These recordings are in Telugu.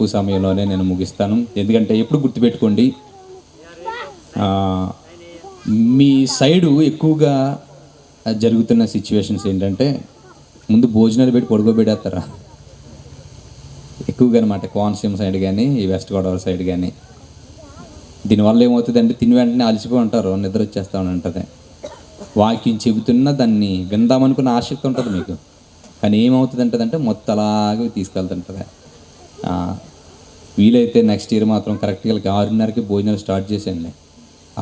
తక్కువ సమయంలోనే నేను ముగిస్తాను. ఎందుకంటే ఎప్పుడు గుర్తుపెట్టుకోండి, మీ సైడు ఎక్కువగా జరుగుతున్న సిచ్యువేషన్స్ ఏంటంటే ముందు భోజనాలు పెట్టి పడుకోబెడేస్తారా ఎక్కువగా అనమాట. కోనసీమ సైడ్ కానీ ఈ వెస్ట్ గోదావరి సైడ్ కానీ. దీనివల్ల ఏమవుతుందంటే తిని వెంటనే అలసిపోయి ఉంటారు, నిద్ర వచ్చేస్తూ ఉంటుంది. వాక్యం చెబుతున్నా దాన్ని విందామనుకున్న ఆసక్తి ఉంటుంది మీకు, కానీ ఏమవుతుందంటే మొత్తం అలాగే తీసుకెళ్తుంటుంది. వీలైతే నెక్స్ట్ ఇయర్ మాత్రం కరెక్ట్గా 6:30కి భోజనాలు స్టార్ట్ చేసేయండి.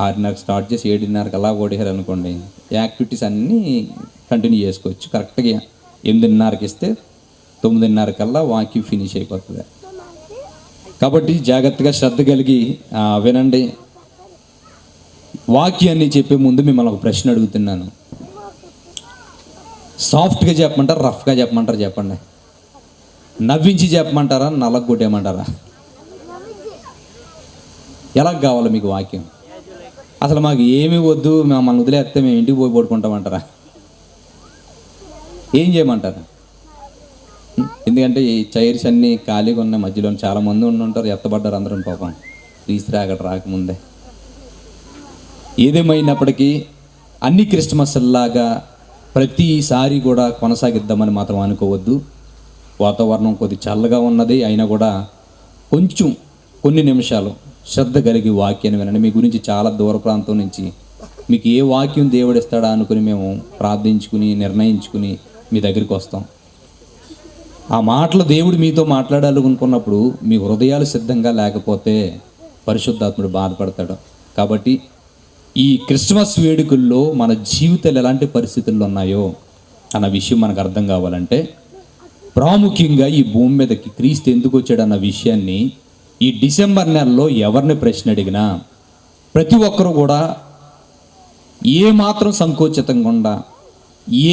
6:30కి స్టార్ట్ చేసి 7:30కి అలా ఓడేశారు అనుకోండి, యాక్టివిటీస్ అన్నీ కంటిన్యూ చేసుకోవచ్చు. కరెక్ట్గా 8:30కి ఇస్తే 9:30కల్లా వాక్యం ఫినిష్ అయిపోతుంది. కాబట్టి జాగ్రత్తగా శ్రద్ధ కలిగి వినండి. వాక్యాన్ని చెప్పే ముందు మిమ్మల్ని ఒక ప్రశ్న అడుగుతున్నాను. సాఫ్ట్గా చెప్పమంటారా, రఫ్గా చెప్పమంటారా? చెప్పండి. నవ్వించి చెప్పమంటారా, నలగొట్టేయమంటారా? ఎలా కావాలి మీకు వాక్యం? అసలు మాకు ఏమీ వద్దు, మమ్మల్ని వదిలేస్తే మేము ఇంటికి పోయి పడుకుంటామంటారా? ఏం చేయమంటారా? ఎందుకంటే ఈ చైర్స్ అన్నీ ఖాళీగా ఉన్న మధ్యలో చాలామంది ఉంటారు, ఎత్తబడ్డారు అందరం పాపం తీసుకురాగడ రాకముందే. ఏదేమైనప్పటికీ అన్ని క్రిస్మస్లాగా ప్రతిసారి కూడా కొనసాగిద్దామని మాత్రం అనుకోవద్దు. వాతావరణం కొద్ది చల్లగా ఉన్నది అయినా కూడా కొంచెం కొన్ని నిమిషాలు శ్రద్ధ కలిగి వాక్యాన్ని వినండి. మీ గురించి చాలా దూర ప్రాంతం నుంచి మీకు ఏ వాక్యం దేవుడిస్తాడా అనుకుని మేము ప్రార్థించుకుని నిర్ణయించుకుని మీ దగ్గరికి వస్తాం. ఆ మాటలు దేవుడు మీతో మాట్లాడాలనుకున్నప్పుడు మీ హృదయాలు సిద్ధంగా లేకపోతే పరిశుద్ధాత్ముడు బాధపడతాడు. కాబట్టి ఈ క్రిస్మస్ వేడుకల్లో మన జీవితాలు ఎలాంటి పరిస్థితుల్లో ఉన్నాయో అన్న విషయం మనకు అర్థం కావాలంటే, ప్రాముఖ్యంగా ఈ భూమి మీదకి క్రీస్తు ఎందుకు వచ్చాడు అన్న విషయాన్ని ఈ డిసెంబర్ నెలలో ఎవరిని ప్రశ్న అడిగినా ప్రతి ఒక్కరు కూడా ఏమాత్రం సంకోచితంగా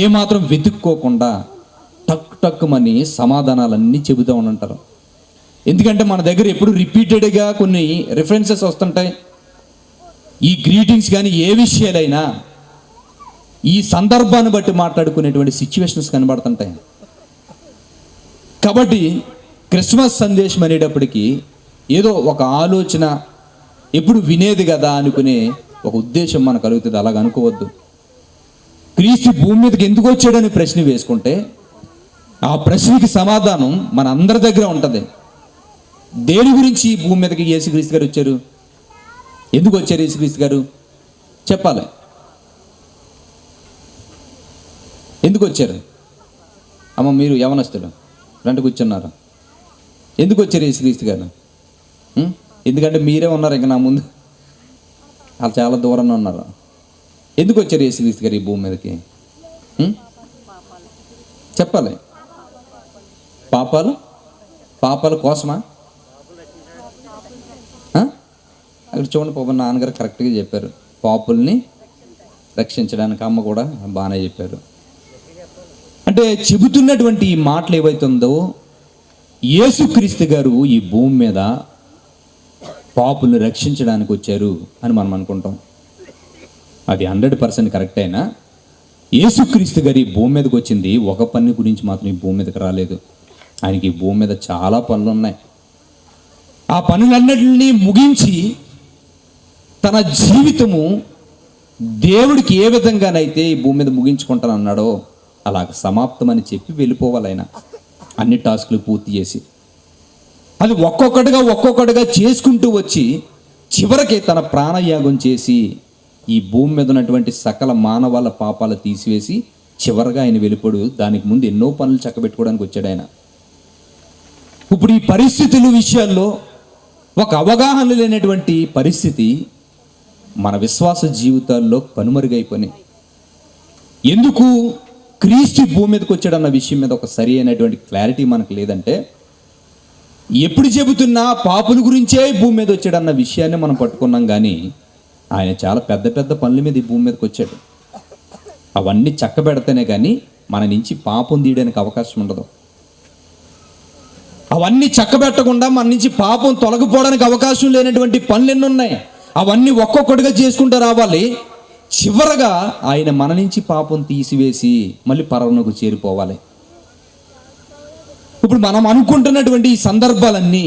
ఏమాత్రం వెతుక్కోకుండా టక్కుమని సమాధానాలన్నీ చెబుతూ ఉంటారు. ఎందుకంటే మన దగ్గర ఎప్పుడు రిపీటెడ్గా కొన్ని రిఫరెన్సెస్ వస్తుంటాయి. ఈ గ్రీటింగ్స్ కానీ ఏ విషయాలైనా ఈ సందర్భాన్ని బట్టి మాట్లాడుకునేటువంటి సిచ్యువేషన్స్ కనబడుతుంటాయి. కాబట్టి క్రిస్మస్ సందేశం అనేటప్పటికీ ఏదో ఒక ఆలోచన ఎప్పుడు వినేది కదా అనుకునే ఒక ఉద్దేశం మనకు కలుగుతుంది. అలాగ అనుకోవద్దు. క్రీస్తు భూమి మీదకి ఎందుకు వచ్చాడని ప్రశ్న వేసుకుంటే ఆ ప్రశ్నకి సమాధానం మన అందరి దగ్గర ఉంటుంది. దేని గురించి ఈ భూమి మీదకి యేసుక్రీస్తు గారు వచ్చారు? ఎందుకు వచ్చారు యేసుక్రీస్తు గారు? చెప్పాలి. ఎందుకు వచ్చారు? అమ్మ మీరు యవనస్తులు రండి కూర్చున్నారు. ఎందుకు వచ్చారు యేసుక్రీస్తు గారు? ఎందుకంటే మీరే ఉన్నారు ఇంకా నా ముందు, వాళ్ళు చాలా దూరంలో ఉన్నారు. ఎందుకు వచ్చారు యేసుక్రీస్తు గారు ఈ భూమి మీదకి? చెప్పాలి. పాపాల కోసమా? అక్కడ చూడండి, పాప నాన్నగారు కరెక్ట్గా చెప్పారు. పాపుల్ని రక్షించడానికి. అమ్మ కూడా బాగానే చెప్పారు. అంటే చెబుతున్నటువంటి ఈ మాటలు ఏవైతుందో, యేసుక్రీస్తు గారు ఈ భూమి మీద పాపుల్ని రక్షించడానికి వచ్చారు అని మనం అనుకుంటాం. అది 100% కరెక్ట్. అయినా యేసుక్రీస్తు గారు ఈ భూమి మీదకి వచ్చింది ఒక పని గురించి మాత్రం ఈ భూమి మీదకి రాలేదు. ఆయనకి ఈ భూమి మీద చాలా పనులు ఉన్నాయి. ఆ పనులన్నిటిని ముగించి తన జీవితము దేవుడికి ఏ విధంగానైతే ఈ భూమి మీద ముగించుకుంటానన్నాడో అలాగ సమాప్తమని చెప్పి వెళ్ళిపోవాలి. ఆయన అన్ని టాస్కులు పూర్తి చేసి అది ఒక్కొక్కటిగా చేసుకుంటూ వచ్చి చివరికి తన ప్రాణయాగం చేసి ఈ భూమి మీద ఉన్నటువంటి సకల మానవాళ్ళ పాపాలు తీసివేసి చివరిగా ఆయన వెళ్ళిపోడు. దానికి ముందు ఎన్నో పనులు చక్కబెట్టుకోవడానికి వచ్చాడు ఆయన. ఇప్పుడు ఈ పరిస్థితుల విషయాల్లో ఒక అవగాహన లేనటువంటి పరిస్థితి మన విశ్వాస జీవితాల్లో కనుమరుగైపోయినాయి. ఎందుకు క్రీస్తు భూమి మీదకి వచ్చాడన్న విషయం మీద ఒక సరి అయినటువంటి క్లారిటీ మనకు లేదంటే, ఎప్పుడు చెబుతున్నా పాపుల గురించే భూమి మీద వచ్చాడన్న విషయాన్ని మనం పట్టుకున్నాం. కానీ ఆయన చాలా పెద్ద పనుల మీద ఈ భూమి మీదకి వచ్చాడు. అవన్నీ చక్కబెడితేనే కానీ మన నుంచి పాపం తీయడానికి అవకాశం ఉండదు. అవన్నీ చక్కబెట్టకుండా మన నుంచి పాపం తొలగిపోవడానికి అవకాశం లేనటువంటి పనులు ఎన్ని ఉన్నాయి. అవన్నీ ఒక్కొక్కటిగా చేసుకుంటూ రావాలి. చివరగా ఆయన మన నుంచి పాపం తీసివేసి మళ్ళీ పరలోకమునకు చేరిపోవాలి. ఇప్పుడు మనం అనుకుంటున్నటువంటి ఈ సందర్భాలన్నీ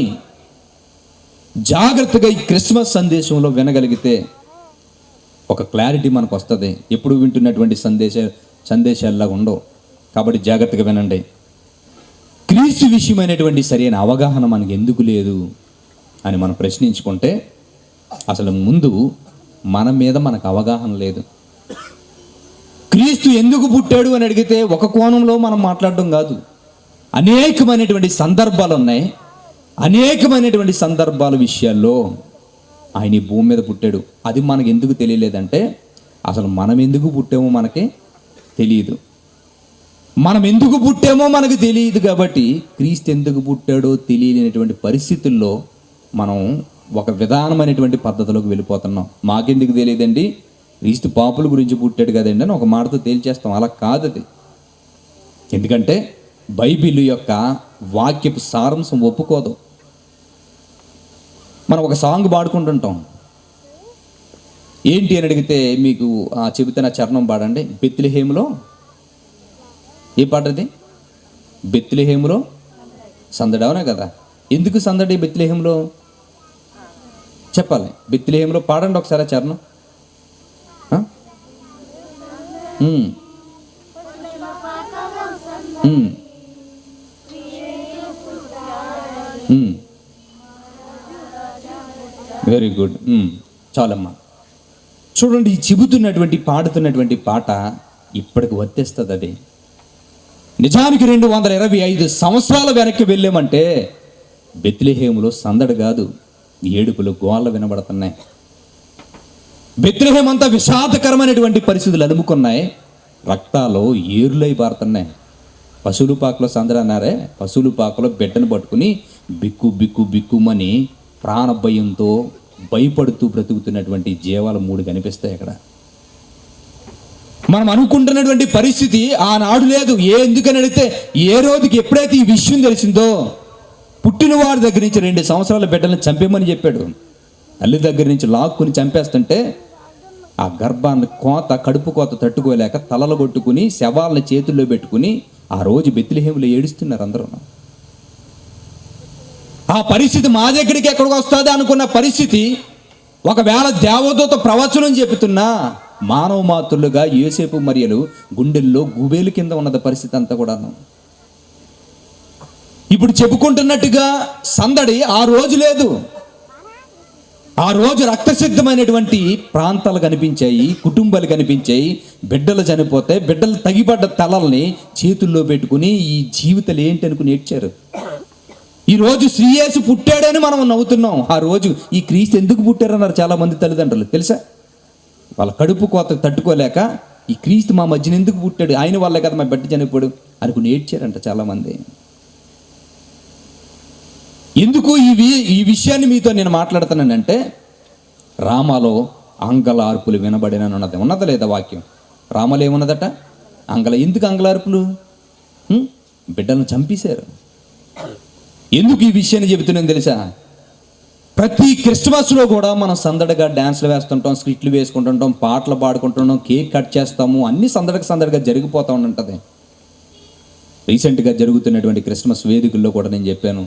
జాగ్రత్తగా ఈ క్రిస్మస్ సందేశంలో వినగలిగితే ఒక క్లారిటీ మనకు వస్తుంది. ఎప్పుడు వింటున్నటువంటి సందేశాల్లా ఉండవు. కాబట్టి జాగ్రత్తగా వినండి. క్రీస్తు విషయమైనటువంటి సరైన అవగాహన మనకు ఎందుకు లేదు అని మనం ప్రశ్నించుకుంటే, అసలు ముందు మన మీద మనకు అవగాహన లేదు. క్రీస్తు ఎందుకు పుట్టాడు అని అడిగితే ఒక కోణంలో మనం మాట్లాడడం కాదు. అనేకమైనటువంటి సందర్భాలు ఉన్నాయి. అనేకమైనటువంటి సందర్భాల విషయాల్లో ఆయన ఈ భూమి మీద పుట్టాడు. అది మనకు ఎందుకు తెలియలేదంటే, అసలు మనం ఎందుకు పుట్టామో మనకి తెలియదు. మనం ఎందుకు పుట్టామో మనకు తెలియదు. కాబట్టి క్రీస్తు ఎందుకు పుట్టాడో తెలియలేనటువంటి పరిస్థితుల్లో మనం ఒక విధానమైనటువంటి పద్ధతిలోకి వెళ్ళిపోతున్నాం. మాకెందుకు తెలియదండి, క్రీస్తు పాపుల గురించి పుట్టాడు కదండి అని ఒక మాటతో తేల్చేస్తాం. అలా కాదు అది. ఎందుకంటే బైబిల్ యొక్క వాక్యపు సారాంశం ఒప్పుకోదు. మనం ఒక సాంగ్ పాడుకుంటుంటాం. ఏంటి అని అడిగితే మీకు చెబుతున్న చరణం పాడండి. బెత్లెహేములో, ఏ పాట అది? బెత్లెహేములో సందడి, అవునా కదా? ఎందుకు సందడి బెత్లెహేములో చెప్పాలి. బెత్లెహేములో పాడండి ఒకసారి చరణం. వెరీ గుడ్, చాలమ్మా. చూడండి, ఈ చెబుతున్నటువంటి పాడుతున్నటువంటి పాట ఇప్పటికి వర్తిస్తుంది. అది నిజానికి 225 సంవత్సరాల వెనక్కి వెళ్ళామంటే బెత్లెహేములో సందడి కాదు, ఏడుపులు గోళ్ళ వినబడుతున్నాయి. బెత్లెహేం అంతా విషాదకరమైనటువంటి పరిస్థితులు అలుముకున్నాయి. రక్తాలు ఏరులై పారుతున్నాయి. పశువుల పాకలో సందడి అన్నారే, పశువుల పాకలో బిడ్డను పట్టుకుని బిక్కు బిక్కు బిక్కుమని ప్రాణభయంతో భయపడుతూ బ్రతుకుతున్నటువంటి జీవాలు 3 కనిపిస్తాయి అక్కడ. మనం అనుకుంటున్నటువంటి పరిస్థితి ఆనాడు లేదు. ఎందుకని అడిగితే, ఏ రోజుకి ఎప్పుడైతే ఈ విషయం తెలిసిందో, పుట్టిన వారి దగ్గర నుంచి 2 సంవత్సరాల బిడ్డలను చంపేమని చెప్పాడు. తల్లి దగ్గర నుంచి లాక్కుని చంపేస్తుంటే ఆ గర్భాన్ని కడుపు కోత తట్టుకోలేక తలలు కొట్టుకుని శవాలను చేతుల్లో పెట్టుకుని ఆ రోజు బెత్లెహేములో ఏడుస్తున్నారు అందరూ. ఆ పరిస్థితి మా దగ్గరికి ఎక్కడికి వస్తుంది అనుకున్న పరిస్థితి, ఒకవేళ దేవదూత ప్రవచనం చెబుతున్నా మానవ మాతృలుగా యోసేపు మరియలు గుండెల్లో గుబేలు కింద ఉన్నది పరిస్థితి అంతా కూడాను. ఇప్పుడు చెప్పుకుంటున్నట్టుగా సందడి ఆ రోజు లేదు. ఆ రోజు రక్తసిద్ధమైనటువంటి ప్రాంతాలు కనిపించాయి, కుటుంబాలు కనిపించాయి. బిడ్డలు చనిపోతే బిడ్డలు తగిపడ్డ తలల్ని చేతుల్లో పెట్టుకుని ఈ జీవితాలు ఏంటి అనుకుని ఏడ్చారు. ఈరోజు శ్రీయేసు పుట్టాడని మనం నవ్వుతున్నాం. ఆ రోజు ఈ క్రీస్తు ఎందుకు పుట్టారన్నారు చాలామంది తల్లిదండ్రులు. తెలుసా? వాళ్ళ కడుపు కోత తట్టుకోలేక ఈ క్రీస్తు మా మధ్యన ఎందుకు పుట్టాడు, ఆయన వాళ్ళే కదా మా బిడ్డ చనిపోయాడు అనుకుని ఏడ్చారంట చాలామంది. ఎందుకు ఈ విషయాన్ని మీతో నేను మాట్లాడుతానంటే, రామాలో అంగలార్పులు వినబడినని ఉన్నదా లేదా వాక్యం? రామలో ఏమున్నదట? ఎందుకు అంగలార్పులు? బిడ్డలను చంపేశారు. ఎందుకు ఈ విషయాన్ని చెబుతున్నాను తెలుసా? ప్రతి క్రిస్మస్లో కూడా మనం సందడిగా డ్యాన్స్లు వేస్తుంటాం, స్కిట్లు వేసుకుంటుంటాం, పాటలు పాడుకుంటుంటాం, కేక్ కట్ చేస్తాము, అన్ని సందడిగా జరిగిపోతూ ఉంటుంది. రీసెంట్గా జరుగుతున్నటువంటి క్రిస్మస్ వేదికల్లో కూడా నేను చెప్పాను,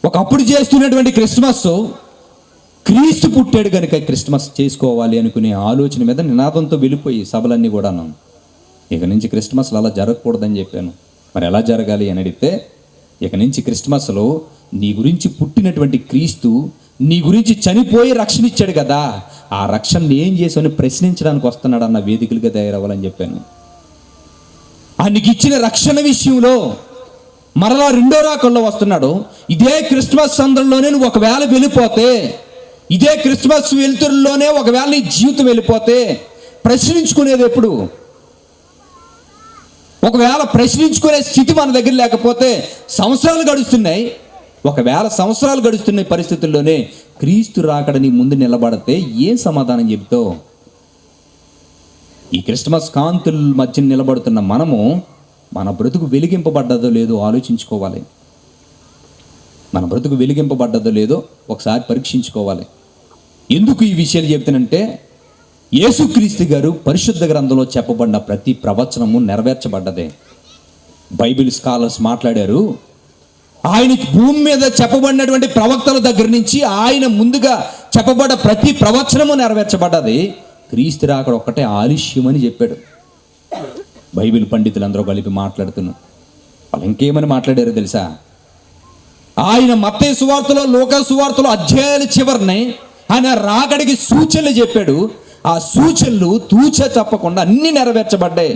ఒకప్పుడు చేస్తున్నటువంటి క్రిస్మస్ క్రీస్తు పుట్టాడు కనుక క్రిస్మస్ చేసుకోవాలి అనుకునే ఆలోచన మీద నినాదంతో వెళ్ళిపోయి సభలన్నీ కూడాను. ఇక నుంచి క్రిస్మస్లు అలా జరగకూడదని చెప్పాను. మరి ఎలా జరగాలి అని అడిగితే, ఇక నుంచి క్రిస్మస్లో నీ గురించి పుట్టినటువంటి క్రీస్తు నీ గురించి చనిపోయి రక్షణ ఇచ్చాడు కదా, ఆ రక్షణని ఏం చేసామని ప్రశ్నించడానికి వస్తున్నాడు అన్న వేదికలుగా తయారవ్వాలని చెప్పాను. ఆయనకి ఇచ్చిన రక్షణ విషయంలో మరలా 2వ రాకల్లో వస్తున్నాడు. ఇదే క్రిస్మస్ సందర్భంలోనే నువ్వు ఒకవేళ వెళ్ళిపోతే, ఇదే క్రిస్మస్ వెలుతురులోనే ఒకవేళ నీ జీవితం వెళ్ళిపోతే ప్రశ్నించుకునేది ఎప్పుడు? ఒకవేళ ప్రశ్నించుకునే స్థితి మన దగ్గర లేకపోతే సంవత్సరాలు గడుస్తున్నాయి. ఒకవేళ సంవత్సరాలు గడుస్తున్న పరిస్థితుల్లోనే క్రీస్తు రాకడని ముందు నిలబడితే ఏం సమాధానం చెబుతావు? ఈ క్రిస్మస్ కాంతుల మధ్య నిలబడుతున్న మనము మన బ్రతుకు వెలిగింపబడ్డదో లేదో ఆలోచించుకోవాలి. మన బ్రతుకు వెలిగింపబడ్డదో లేదో ఒకసారి పరీక్షించుకోవాలి. ఎందుకు ఈ విషయాలు చెప్తానంటే, యేసుక్రీస్తు గారు పరిశుద్ధ గ్రంథంలో చెప్పబడిన ప్రతి ప్రవచనము నెరవేర్చబడ్డదే. బైబిల్ స్కాలర్స్ మాట్లాడారు, ఆయనకి భూమి మీద చెప్పబడినటువంటి ప్రవక్తల దగ్గర నుంచి ఆయన ముందుగా చెప్పబడ్డ ప్రతి ప్రవచనము నెరవేర్చబడ్డది. క్రీస్తు రాకడ ఒక్కటే ఆలస్యమని చెప్పాడు. బైబిల్ పండితులందరూ కలిపి మాట్లాడుతున్నారు. వాళ్ళు ఇంకేమని మాట్లాడారో తెలుసా? ఆయన మత్తయి సువార్తలో, లూకా సువార్తలో అధ్యాయాల చివరిని ఆయన రాకడికి సూచనలు చెప్పాడు. ఆ సూచనలు తూచ తప్పకుండా అన్నీ నెరవేర్చబడ్డాయి.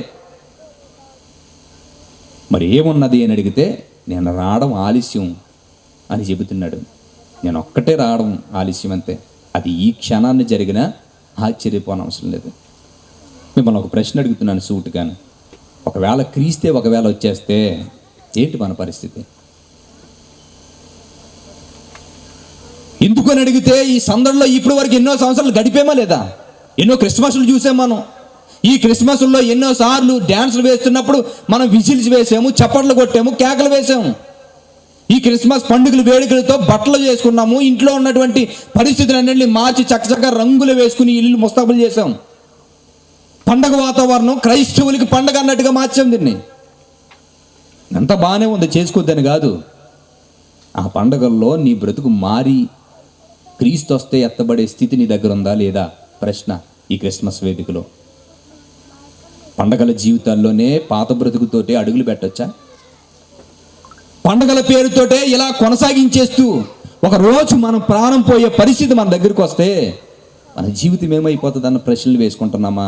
మరి ఏమున్నది అని అడిగితే, నేను రావడం ఆలస్యం అని చెబుతున్నాడు. నేను ఒక్కటే రావడం ఆలస్యం అంతే. అది ఈ క్షణాన్ని జరిగినా ఆశ్చర్యపోనవసరం లేదు. మిమ్మల్ని ఒక ప్రశ్న అడుగుతున్నాను సూటిగాను. ఒకవేళ క్రీస్తే ఒకవేళ వచ్చేస్తే ఏంటి మన పరిస్థితి? ఎందుకని అడిగితే, ఈ సందర్భంలో ఇప్పటి వరకు ఎన్నో సంవత్సరాలు గడిపేమా లేదా? ఎన్నో క్రిస్మస్లు చూసాం మనం. ఈ క్రిస్మస్లో ఎన్నోసార్లు డ్యాన్సులు వేస్తున్నప్పుడు మనం విజిల్స్ వేసాము, చప్పట్లు కొట్టాము, కేకలు వేసాము. ఈ క్రిస్మస్ పండుగలు వేడుకలతో బట్టలు చేసుకున్నాము. ఇంట్లో ఉన్నటువంటి పరిస్థితులన్నింటినీ మార్చి చక్కచక్క రంగులు వేసుకుని ఇల్లు ముస్తాబులు చేసాం. పండగ వాతావరణం క్రైస్తవులకి పండగ అన్నట్టుగా మార్చాం దీన్ని. ఎంత బాగానే ఉంది, చేసుకోవద్దని కాదు. ఆ పండగల్లో నీ బ్రతుకు మారి క్రీస్తు వస్తే ఎత్తబడే స్థితి నీ దగ్గర ఉందా లేదా ప్రశ్న ఈ క్రిస్మస్ వేదికలో. పండగల జీవితాల్లోనే పాత బ్రతుకుతోటే అడుగులు పెట్టొచ్చా? పండగల పేరుతోటే ఇలా కొనసాగించేస్తూ ఒక రోజు మనం ప్రాణం పోయే పరిస్థితి మన దగ్గరికి వస్తే మన జీవితం ఏమైపోతుంది అన్న ప్రశ్నలు వేసుకుంటున్నామా?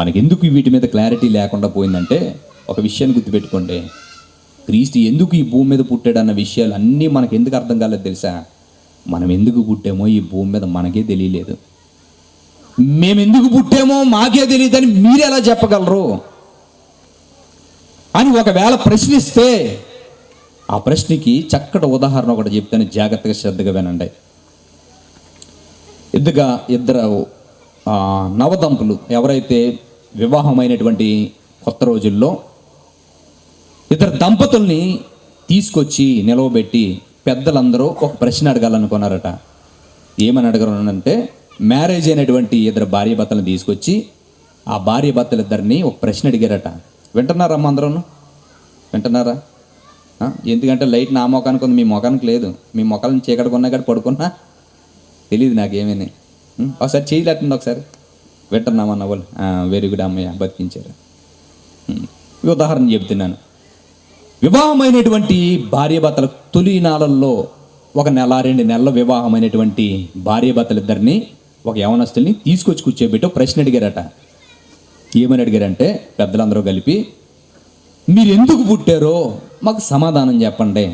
మనకెందుకు వీటి మీద క్లారిటీ లేకుండా పోయిందంటే, ఒక విషయాన్ని గుర్తుపెట్టుకోండి. క్రీస్తు ఎందుకు ఈ భూమి మీద పుట్టాడన్న విషయాలు అన్నీ మనకు ఎందుకు అర్థం కాలేదు తెలుసా? మనం ఎందుకు పుట్టామో ఈ భూమి మీద మనకే తెలియలేదు. మేము ఎందుకు పుట్టామో మాకే తెలియదని మీరు ఎలా చెప్పగలరు అని ఒకవేళ ప్రశ్నిస్తే, ఆ ప్రశ్నకి చక్కటి ఉదాహరణ ఒకటి చెప్తాను, జాగ్రత్తగా శ్రద్ధగా వినండి. ఇద్దరు నవదంపులు ఎవరైతే వివాహమైనటువంటి కొత్త రోజుల్లో ఇద్దరు దంపతుల్ని తీసుకొచ్చి నిలవబెట్టి పెద్దలందరూ ఒక ప్రశ్న అడగాలనుకున్నారట. ఏమని అడగరంటే, మ్యారేజ్ అయినటువంటి ఇద్దరు భార్యాభర్తలను తీసుకొచ్చి ఆ భార్యాభర్తలిద్దరిని ఒక ప్రశ్న అడిగారట. వింటున్నారమ్మా అందరూ? వింటున్నారా? ఎందుకంటే లైట్ నా మొఖానికి ఉంది, మీ మొఖానికి లేదు. మీ మొఖాలను చీకడుకున్నా కానీ పడుకున్నా తెలియదు నాకేమని. ఒకసారి చేయలేకుండా ఒకసారి వింటున్నామన్న వాళ్ళు. వెరీ గుడ్ అమ్మయ్య, బతికించారు. ఉదాహరణ చెబుతున్నాను. వివాహమైనటువంటి భార్యాభర్తల తొలి నాళల్లో 1 నెల 2 నెలల వివాహమైనటువంటి భార్యాభర్తలిద్దరిని ఒక యవనస్తుల్ని తీసుకొచ్చి కూర్చోబెట్టి ప్రశ్న అడిగారట. ఏమని అడిగారంటే, పెద్దలందరూ కలిపి, మీరు ఎందుకు పుట్టారో మాకు సమాధానం చెప్పండి,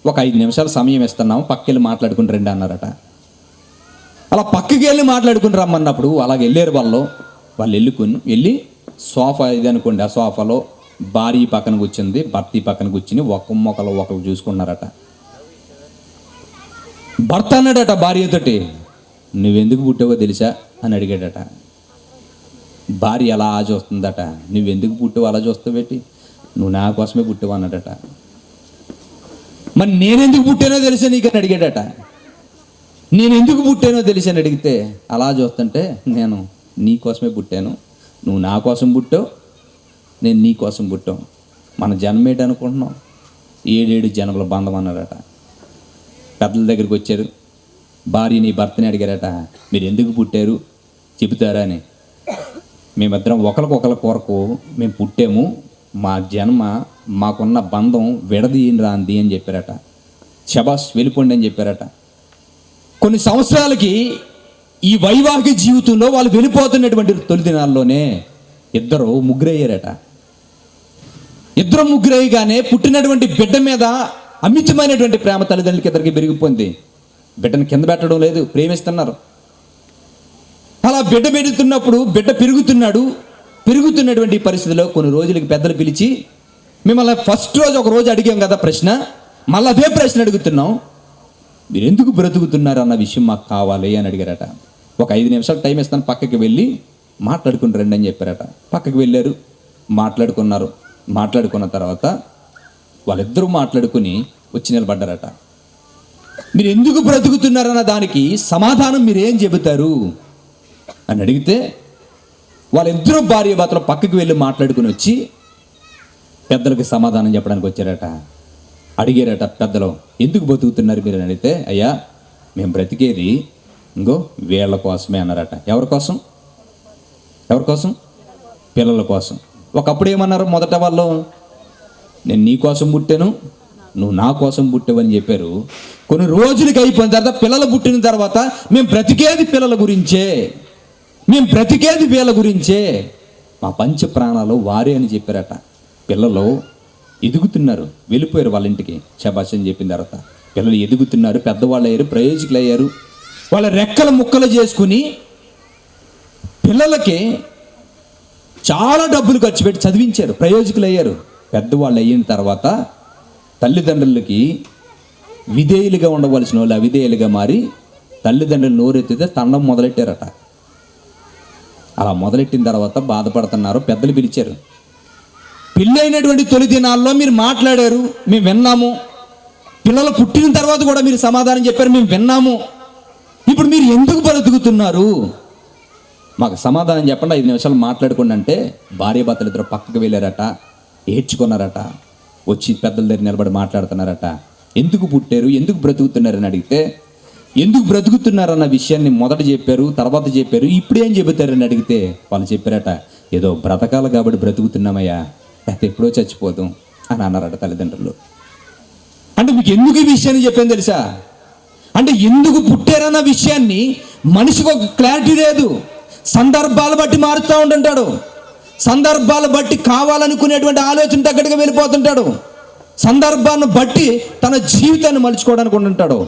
ఒక 5 నిమిషాలు సమయం ఇస్తున్నాము, పక్కకెళ్ళి మాట్లాడుకుని రండి అన్నారట. అలా పక్కకి వెళ్ళి మాట్లాడుకుని రమ్మన్నప్పుడు అలాగ వెళ్ళారు. వాళ్ళు వెళ్ళి సోఫా ఇది అనుకోండి, ఆ సోఫాలో భార్య పక్కన కూర్చుంది, భర్త పక్కన కూర్చుని ఒకరు చూసుకున్నారట. భర్త అన్నాడట భార్యతోటి, నువ్వెందుకు పుట్టావో తెలుసా అని అడిగాడట. భార్య అలా చూస్తుందట, నువ్వెందుకు పుట్టావు అలా చూస్తావేటి, నువ్వు నా కోసమే పుట్టావు అన్నాడట. మరి నేనెందుకు పుట్టానో తెలుసా నీకు అని అడిగాడట. నేను ఎందుకు పుట్టానో తెలిసి అని అడిగితే అలా చూస్తుంటే, నేను నీ కోసమే పుట్టాను, నువ్వు నా కోసం పుట్టావు, నేను నీ కోసం పుట్టాం, మన జన్మేటి అనుకుంటున్నాం, 7 జన్మల బంధం అన్నారట. పెద్దల దగ్గరికి వచ్చారు, భార్యని భర్తని అడిగారట, మీరు ఎందుకు పుట్టారు చెబుతారా అని. మేమిద్దరం ఒకరికొకరి కొరకు మేము పుట్టాము, మా జన్మ మాకున్న బంధం విడదీయని రాంది అని చెప్పారట. శబాష్ వెళ్ళిపోండి అని చెప్పారట. కొన్ని సంవత్సరాలకి ఈ వైవాహిక జీవితంలో వాళ్ళు వెళ్ళిపోతున్నటువంటి తొలి దినాల్లోనే ముగ్గురు అయ్యారట. ముగ్గురు అయ్యగానే పుట్టినటువంటి బిడ్డ మీద అమితమైనటువంటి ప్రేమ తల్లిదండ్రులకి ఇద్దరికి పెరిగిపోయింది. బిడ్డను కింద పెట్టడం లేదు, ప్రేమిస్తున్నారు. అలా బిడ్డ పెరుగుతున్నప్పుడు బిడ్డ పెరుగుతున్నటువంటి పరిస్థితిలో కొన్ని రోజులకి పెద్దలు పిలిచి, మిమ్మల్ని ఫస్ట్ రోజు ఒక రోజు అడిగాం కదా ప్రశ్న, మళ్ళీ అదే ప్రశ్న అడుగుతున్నాం, మీరు ఎందుకు బ్రతుకుతున్నారు అన్న విషయం మాకు కావాలి అని అడిగారట. ఒక 5 నిమిషాలు టైం ఇస్తాను, పక్కకి వెళ్ళి మాట్లాడుకుని రండి అని చెప్పారట. పక్కకి వెళ్ళారు, మాట్లాడుకున్న తర్వాత వాళ్ళిద్దరూ మాట్లాడుకుని వచ్చి నిలబడ్డారట. మీరు ఎందుకు బ్రతుకుతున్నారన్న దానికి సమాధానం మీరేం చెబుతారు అని అడిగితే, వాళ్ళిద్దరూ భార్యాభర్తలు పక్కకి వెళ్ళి మాట్లాడుకుని వచ్చి, పెద్దలకు సమాధానం చెప్పడానికి వచ్చారట. అడిగారట పెద్దలు, ఎందుకు బతుకుతున్నారు మీరు అని అడిగితే, అయ్యా మేము బ్రతికేది ఇంకో వీళ్ళ కోసమే అన్నారట. ఎవరి కోసం? ఎవరి కోసం? పిల్లల కోసం. ఒకప్పుడు ఏమన్నారు మొదట వాళ్ళు, నేను నీ కోసం పుట్టాను, నువ్వు నా కోసం పుట్టావని చెప్పారు. కొన్ని రోజులకి అయిపోయిన తర్వాత, పిల్లలు పుట్టిన తర్వాత, మేము బ్రతికేది పిల్లల గురించే, మేము బ్రతికేది వీళ్ళ గురించే, మా పంచ ప్రాణాలు వారే అని చెప్పారట. పిల్లలు ఎదుగుతున్నారు, వెళ్ళిపోయారు వాళ్ళ ఇంటికి శబాష్ అని చెప్పిన తర్వాత. పిల్లలు ఎదుగుతున్నారు, పెద్దవాళ్ళు అయ్యారు, ప్రయోజకులు అయ్యారు. వాళ్ళ రెక్కల ముక్కలు చేసుకుని పిల్లలకి చాలా డబ్బులు ఖర్చు పెట్టి చదివించారు, ప్రయోజకులు అయ్యారు. పెద్దవాళ్ళు అయిన తర్వాత తల్లిదండ్రులకి విధేయులుగా ఉండవలసిన వాళ్ళు అవిధేయులుగా మారి తల్లిదండ్రులు నోరెత్తితే తండం మొదలెట్టారట. అలా మొదలెట్టిన తర్వాత బాధపడుతున్నారు. పెద్దలు పిలిచారు, పెళ్ళైనటువంటి తొలి దినాల్లో మీరు మాట్లాడారు, మేము విన్నాము. పిల్లలు పుట్టిన తర్వాత కూడా మీరు సమాధానం చెప్పారు, మేము విన్నాము. ఇప్పుడు మీరు ఎందుకు బ్రతుకుతున్నారు? మాకు సమాధానం చెప్పండి, 5 నిమిషాలు మాట్లాడుకోండి అంటే భార్యాభర్తలు ఇద్దరు పక్కకు వెళ్ళారట, ఏడ్చుకున్నారట. వచ్చి పెద్దల దగ్గర నిలబడి మాట్లాడుతున్నారట. ఎందుకు పుట్టారు, ఎందుకు బ్రతుకుతున్నారని అడిగితే, ఎందుకు బ్రతుకుతున్నారన్న విషయాన్ని మొదట చెప్పారు, తర్వాత చెప్పారు. ఇప్పుడు ఏం చెబుతారని అడిగితే వాళ్ళు చెప్పారట, ఏదో బ్రతకాలి కాబట్టి బ్రతుకుతున్నామయ్యా, అయితే ఎప్పుడో చచ్చిపోతాం అని అన్నారట తల్లిదండ్రులు. అంటే మీకు ఎందుకు ఈ విషయాన్ని చెప్పాను తెలుసా? అంటే ఎందుకు పుట్టారన్న విషయాన్ని మనిషికి ఒక క్లారిటీ లేదు. సందర్భాలు బట్టి మారుతూ ఉంటుంటాడు, సందర్భాలు బట్టి కావాలనుకునేటువంటి ఆలోచన దగ్గరగా వెళ్ళిపోతుంటాడు, సందర్భాన్ని బట్టి తన జీవితాన్ని మలుచుకోవడానికి ఉంటుంటాడు.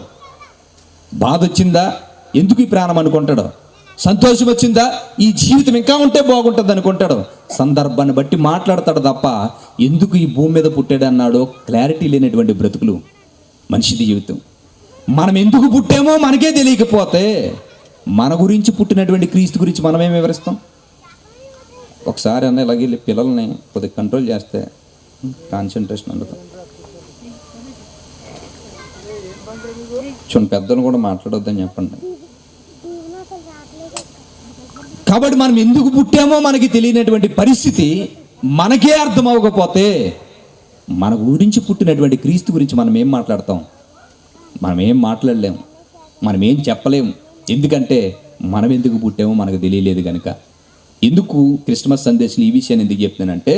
బాధ వచ్చిందా, ఎందుకు ఈ ప్రాణం అనుకుంటాడు. సంతోషం వచ్చిందా, ఈ జీవితం ఇంకా ఉంటే బాగుంటుంది అనుకుంటాడు. సందర్భాన్ని బట్టి మాట్లాడతాడు తప్ప ఎందుకు ఈ భూమి మీద పుట్టాడు అన్నాడో క్లారిటీ లేనటువంటి బ్రతుకులు మనిషిది జీవితం. మనం ఎందుకు పుట్టామో మనకే తెలియకపోతే మన గురించి పుట్టినటువంటి క్రీస్తు గురించి మనమేం వివరిస్తాం? ఒకసారి అన్న ఇలాగే పిల్లల్ని కొద్దిగా కంట్రోల్ చేస్తే కాన్సన్ట్రేషన్ ఉండదు. చూడండి, పెద్దలు కూడా మాట్లాడొద్దని చెప్పండి. కాబట్టి మనం ఎందుకు పుట్టామో మనకి తెలియనటువంటి పరిస్థితి మనకే అర్థం అవ్వకపోతే మన గురించి పుట్టినటువంటి క్రీస్తు గురించి మనం ఏం మాట్లాడతాం? మనం ఏం మాట్లాడలేము, మనం ఏం చెప్పలేము. ఎందుకంటే మనం ఎందుకు పుట్టామో మనకు తెలియలేదు కనుక. ఎందుకు క్రిస్మస్ సందేశం ఈ విషయాన్ని ఎందుకు చెప్తున్నానంటే,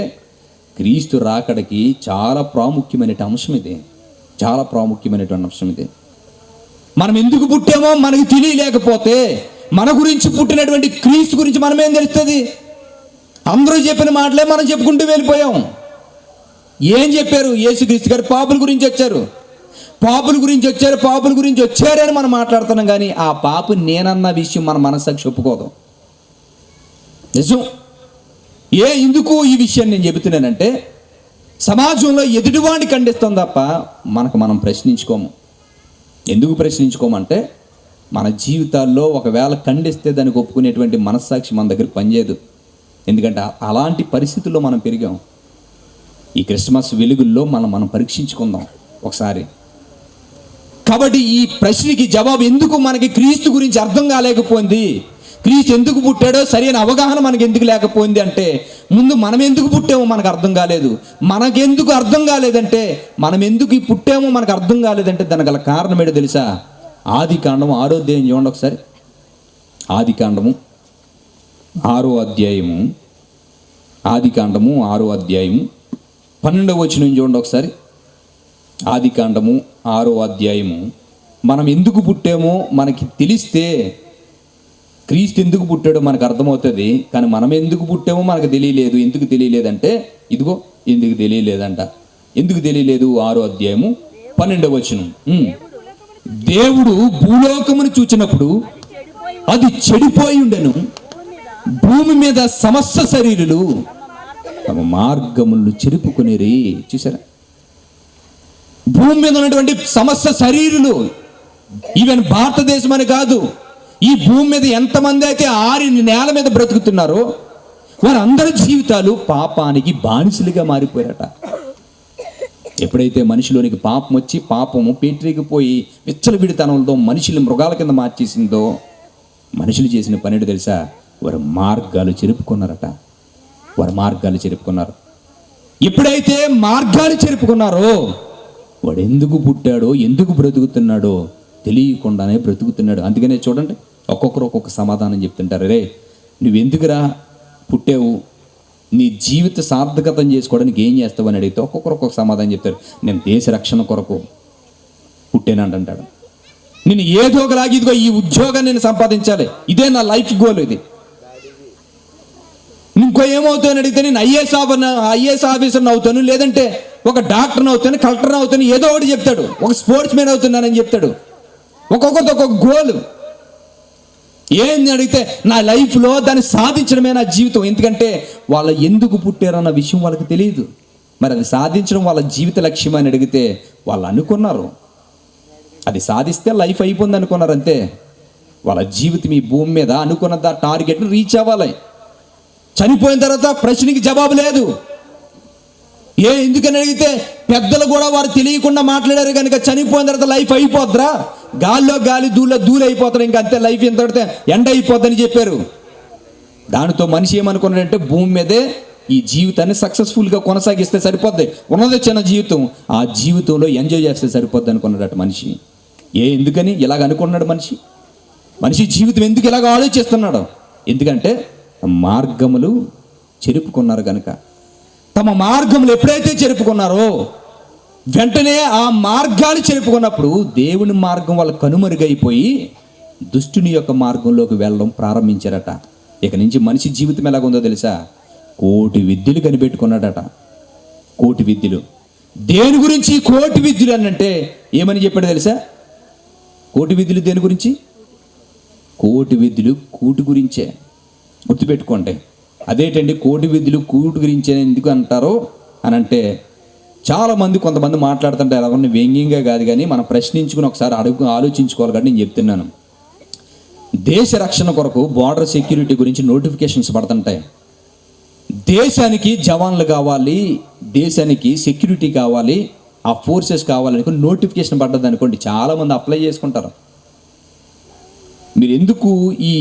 క్రీస్తు రాకడికి చాలా ప్రాముఖ్యమైన అంశం ఇది, చాలా ప్రాముఖ్యమైనటువంటి అంశం ఇది. మనం ఎందుకు పుట్టామో మనకు తెలియలేకపోతే మన గురించి పుట్టినటువంటి క్రీస్తు గురించి మనమేం తెలుస్తుంది? అందరూ చెప్పిన మాటలే మనం చెప్పుకుంటూ వెళ్ళిపోయాం. ఏం చెప్పారు? యేసుక్రీస్తు గారు పాపుల గురించి వచ్చారు, పాపుల గురించి వచ్చారు, పాపుల గురించి వచ్చారని మనం మాట్లాడుతున్నాం. కానీ ఆ పాపు నేనన్న విషయం మన మనసాక్షి ఒప్పుకోదు. నిజం. ఎందుకు ఈ విషయాన్ని నేను చెబుతున్నానంటే, సమాజంలో ఎదుటివాడిని ఖండిస్తాం తప్ప మనకు మనం ప్రశ్నించుకోము. ఎందుకు ప్రశ్నించుకోమంటే, మన జీవితాల్లో ఒకవేళ ఖండిస్తే దానికి ఒప్పుకునేటువంటి మనస్సాక్షి మన దగ్గర పనిచేయదు. ఎందుకంటే అలాంటి పరిస్థితుల్లో మనం పెరిగాం. ఈ క్రిస్మస్ వెలుగుల్లో మనం పరీక్షించుకుందాం ఒకసారి. కాబట్టి ఈ ప్రశ్నకి జవాబు, ఎందుకు మనకి క్రీస్తు గురించి అర్థం కాలేకపోయింది, క్రీస్తు ఎందుకు పుట్టాడో సరైన అవగాహన మనకి ఎందుకు లేకపోయింది అంటే, ముందు మనం ఎందుకు పుట్టామో మనకు అర్థం కాలేదు. మనకెందుకు అర్థం కాలేదంటే, మనం ఎందుకు పుట్టామో మనకు అర్థం కాలేదంటే దానికి గల కారణం ఏంటో తెలుసా? ఆదికాండము 6వ అధ్యాయం చూడండి ఒకసారి. ఆదికాండము 6వ అధ్యాయము, ఆదికాండము 6వ అధ్యాయము 12వ వచనం చూడండి ఒకసారి. ఆదికాండము 6వ అధ్యాయము. మనం ఎందుకు పుట్టామో మనకి తెలిస్తే క్రీస్తు ఎందుకు పుట్టాడో మనకు అర్థమవుతుంది. కానీ మనం ఎందుకు పుట్టామో మనకు తెలియలేదు. ఎందుకు తెలియలేదంటే ఇదిగో ఎందుకు తెలియలేదంట. ఎందుకు తెలియలేదు? 6వ అధ్యాయము 12వ వచనం. దేవుడు భూలోకమును చూచినప్పుడు అది చెడిపోయి ఉండెను, భూమి మీద సమస్త శరీరులు తమ మార్గములు చెరుపుకునేరి. చూసారా? భూమి మీద ఉన్నటువంటి సమస్త శరీరులు, ఈవెన్ భారతదేశం అని కాదు, ఈ భూమి మీద ఎంతమంది అయితే నేల మీద బ్రతుకుతున్నారో వారందరి జీవితాలు పాపానికి బానిసలుగా మారిపోయారట. ఎప్పుడైతే మనిషిలోనికి పాపం వచ్చి పాపము పేటరీగిపోయి విచ్చలవిడితనంతో మనుషులు మృగాల కింద మార్చేసిందో, మనుషులు చేసిన పని తెలుసా? వారి మార్గాలు చెరుపుకున్నారట. వారి మార్గాలు చెరుపుకున్నారు. ఎప్పుడైతే మార్గాలు చెరుపుకున్నారో వాడు ఎందుకు పుట్టాడో ఎందుకు బ్రతుకుతున్నాడో తెలియకుండానే బ్రతుకుతున్నాడు. అందుకనే చూడండి, ఒక్కొక్కరు ఒక్కొక్క సమాధానం చెప్తుంటారు. రే నువ్వెందుకురా పుట్టావు, నీ జీవిత సార్థకతం చేసుకోవడానికి ఏం చేస్తావు అని అడిగితే ఒక్కొక్కరు ఒక్కొక్క సమాధానం చెప్తారు. నేను దేశ రక్షణ కొరకు పుట్టానంటాడు. నేను ఏదో ఒకలాగా ఇదిగో ఈ ఉద్యోగాన్ని నేను సంపాదించాలి, ఇదే నా లైఫ్ గోల్. ఇది ఇంకో ఏమవుతాను అడిగితే నేను ఐఏఎస్ ఆఫీసర్ని అవుతాను, లేదంటే ఒక డాక్టర్ని అవుతాను, కలెక్టర్ని అవుతాను, ఏదో ఒకటి చెప్తాడు. ఒక స్పోర్ట్స్ మ్యాన్ అవుతున్నానని చెప్తాడు. ఒక్కొక్కరితో ఒక్కొక్క గోల్. ఏంది అడిగితే నా లైఫ్లో దాన్ని సాధించడమే నా జీవితం. ఎందుకంటే వాళ్ళు ఎందుకు పుట్టారన్న విషయం వాళ్ళకి తెలియదు. మరి అది సాధించడం వాళ్ళ జీవిత లక్ష్యం అని అడిగితే వాళ్ళు అనుకున్నారు అది సాధిస్తే లైఫ్ అయిపోయింది అనుకున్నారు. అంతే. వాళ్ళ జీవితం ఈ భూమి మీద అనుకున్న టార్గెట్ని రీచ్ అవ్వాలి. చనిపోయిన తర్వాత ప్రశ్నకి జవాబు లేదు. ఎందుకని అడిగితే పెద్దలు కూడా వారు తెలియకుండా మాట్లాడారు కనుక చనిపోయిన తర్వాత లైఫ్ అయిపోద్దిరా, గాల్లో గాలి దూలు అయిపోతారు, ఇంకా అంతే, లైఫ్ ఎంత పడితే ఎండ అయిపోద్దని చెప్పారు. దానితో మనిషి ఏమనుకున్నాడంటే భూమి మీదే ఈ జీవితాన్ని సక్సెస్ఫుల్గా కొనసాగిస్తే సరిపోద్ది, ఉన్నది చిన్న జీవితం, ఆ జీవితంలో ఎంజాయ్ చేస్తే సరిపోద్ది అనుకున్నాడట మనిషి. ఎందుకని ఇలాగ అనుకున్నాడు మనిషి జీవితం ఎందుకు ఇలాగ ఆలోచిస్తున్నాడు? ఎందుకంటే మార్గములు చెరుపుకున్నారు కనుక. తమ మార్గములు ఎప్పుడైతే చెరుపుకున్నారో వెంటనే ఆ మార్గాలు చెరుపుకున్నప్పుడు దేవుని మార్గం వాళ్ళ కనుమరుగైపోయి దుష్టుని యొక్క మార్గంలోకి వెళ్ళడం ప్రారంభించారట. ఇక నుంచి మనిషి జీవితం ఎలాగుందో తెలుసా? కోటి విద్యలు కనిపెట్టుకున్నాడట. కోటి విద్యలు. దేని గురించి కోటి విద్యలు అనంటే ఏమని చెప్పాడు తెలుసా? కోటి విద్యలు దేని గురించి? కోటి విద్యలు కూటి గురించే. గుర్తుపెట్టుకోండి. అదేంటండి కోటి విద్యలు కూటి గురించే ఎందుకు అంటారో అని అంటే, చాలామంది కొంతమంది మాట్లాడుతుంటే ఎలాగొన్న వ్యంగ్యంగా కాదు, కానీ మనం ప్రశ్నించుకుని ఒకసారి ఆలోచించుకోవాలి. కానీ నేను చెప్తున్నాను, దేశ రక్షణ కొరకు బార్డర్ సెక్యూరిటీ గురించి నోటిఫికేషన్స్ పడుతుంటాయి. దేశానికి జవాన్లు కావాలి, దేశానికి సెక్యూరిటీ కావాలి, ఆ ఫోర్సెస్ కావాలని నోటిఫికేషన్ పడ్డది అనుకోండి, చాలామంది అప్లై చేసుకుంటారు. మీరు ఎందుకు ఈ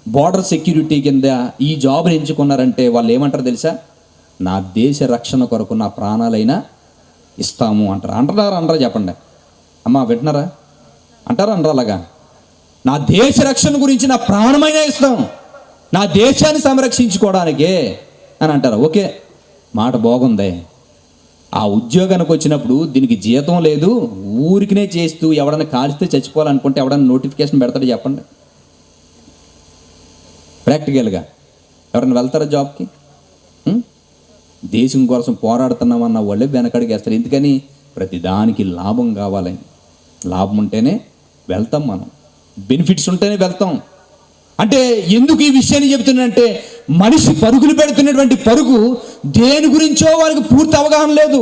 బార్డర్ సెక్యూరిటీ కింద ఈ జాబ్ని ఎంచుకున్నారంటే వాళ్ళు ఏమంటారు తెలుసా? నా దేశ రక్షణ కొరకు నా ప్రాణాలైనా ఇస్తాము అంటారు. అంటారా చెప్పండి అమ్మా, వింటున్నారా? అంటారా అలాగా? నా దేశ రక్షణ గురించి నా ప్రాణమైనా ఇస్తాం, నా దేశాన్ని సంరక్షించుకోవడానికే అని అంటారు. ఓకే, మాట బాగుంది. ఆ ఉద్యోగానికి వచ్చినప్పుడు దీనికి జీతం లేదు, ఊరికినే చేస్తూ ఎవడన్నా కాల్స్తే చచ్చిపోవాలనుకుంటే ఎవడన్నా నోటిఫికేషన్ పెడతాడు చెప్పండి? ప్రాక్టికల్గా ఎవరైనా వెళ్తారా జాబ్కి? దేశం కోసం పోరాడుతున్నామన్న వాళ్ళే వెనకడికి వేస్తారు. ఎందుకని? ప్రతిదానికి లాభం కావాలి. లాభం ఉంటేనే వెళ్తాం, మనం బెనిఫిట్స్ ఉంటేనే వెళ్తాం. అంటే ఎందుకు ఈ విషయాన్ని చెబుతున్నానంటే, మనిషి పరుగులు పెడుతున్నటువంటి పరుగు దేని గురించో వారికి పూర్తి అవగాహన లేదు,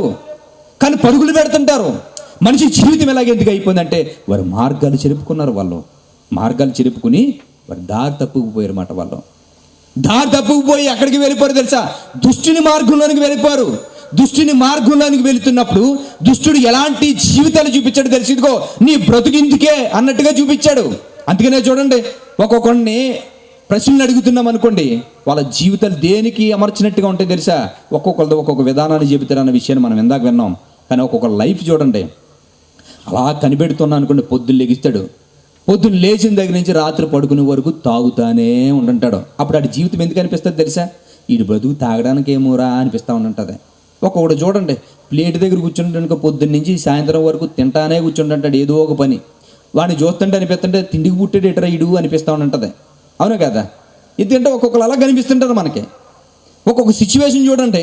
కానీ పరుగులు పెడుతుంటారు. మనిషి జీవితం ఎలాగెందుకు అయిపోయిందంటే వారు మార్గాలు చెరుపుకున్నారు. వాళ్ళు మార్గాలు చెరుపుకుని వారు దారి తప్పుకుపోయారు అన్నమాట. వాళ్ళు దారి తప్పుకుపోయి ఎక్కడికి వెళ్ళిపోయారు తెలుసా? దుష్టుని మార్గంలోనికి వెళ్ళిపోయారు. దుష్టుని మార్గంలోనికి వెళుతున్నప్పుడు దుష్టుడు ఎలాంటి జీవితాలు చూపించాడు తెలిసి, ఇదిగో నీ బ్రతుకిందుకే అన్నట్టుగా చూపించాడు. అందుకనే చూడండి, ఒక్కొక్కడిని ప్రశ్నలు అడుగుతున్నాం అనుకోండి, వాళ్ళ జీవితాలు దేనికి అమర్చినట్టుగా ఉంటాయి తెలుసా? ఒక్కొక్కరితో ఒక్కొక్క విధానాన్ని చెబుతారన్న విషయాన్ని మనం ఇందాక విన్నాం. కానీ ఒక్కొక్క లైఫ్ చూడండి, అలా కనిపెడుతున్నా అనుకోండి, పొద్దున్న లెగిస్తాడు, పొద్దున్న లేచిన దగ్గర నుంచి రాత్రి పడుకునే వరకు తాగుతానే ఉంటుంటాడు. అప్పుడు ఆడి జీవితం ఎందుకు అనిపిస్తుంది తెలుసా? వీడి బ్రతుకు తాగడానికి ఏమోరా అనిపిస్తూ ఉంటుంటుంది. ఒక్కొక్కడు చూడండి, ప్లేట్ దగ్గర కూర్చుంటాను పొద్దున్న నుంచి సాయంత్రం వరకు తింటానే కూర్చుంటుంటాడు ఏదో ఒక పని. వాడిని చూస్తుంటే అనిపిస్తుంటే తిండికి పుట్టేడు ఎటరా ఇడు అనిపిస్తూ ఉంటుంటుంది. అవును కదా? ఎందుకంటే ఒక్కొక్కరు అలా కనిపిస్తుంటారు మనకి. ఒక్కొక్క సిచ్యువేషన్ చూడండి,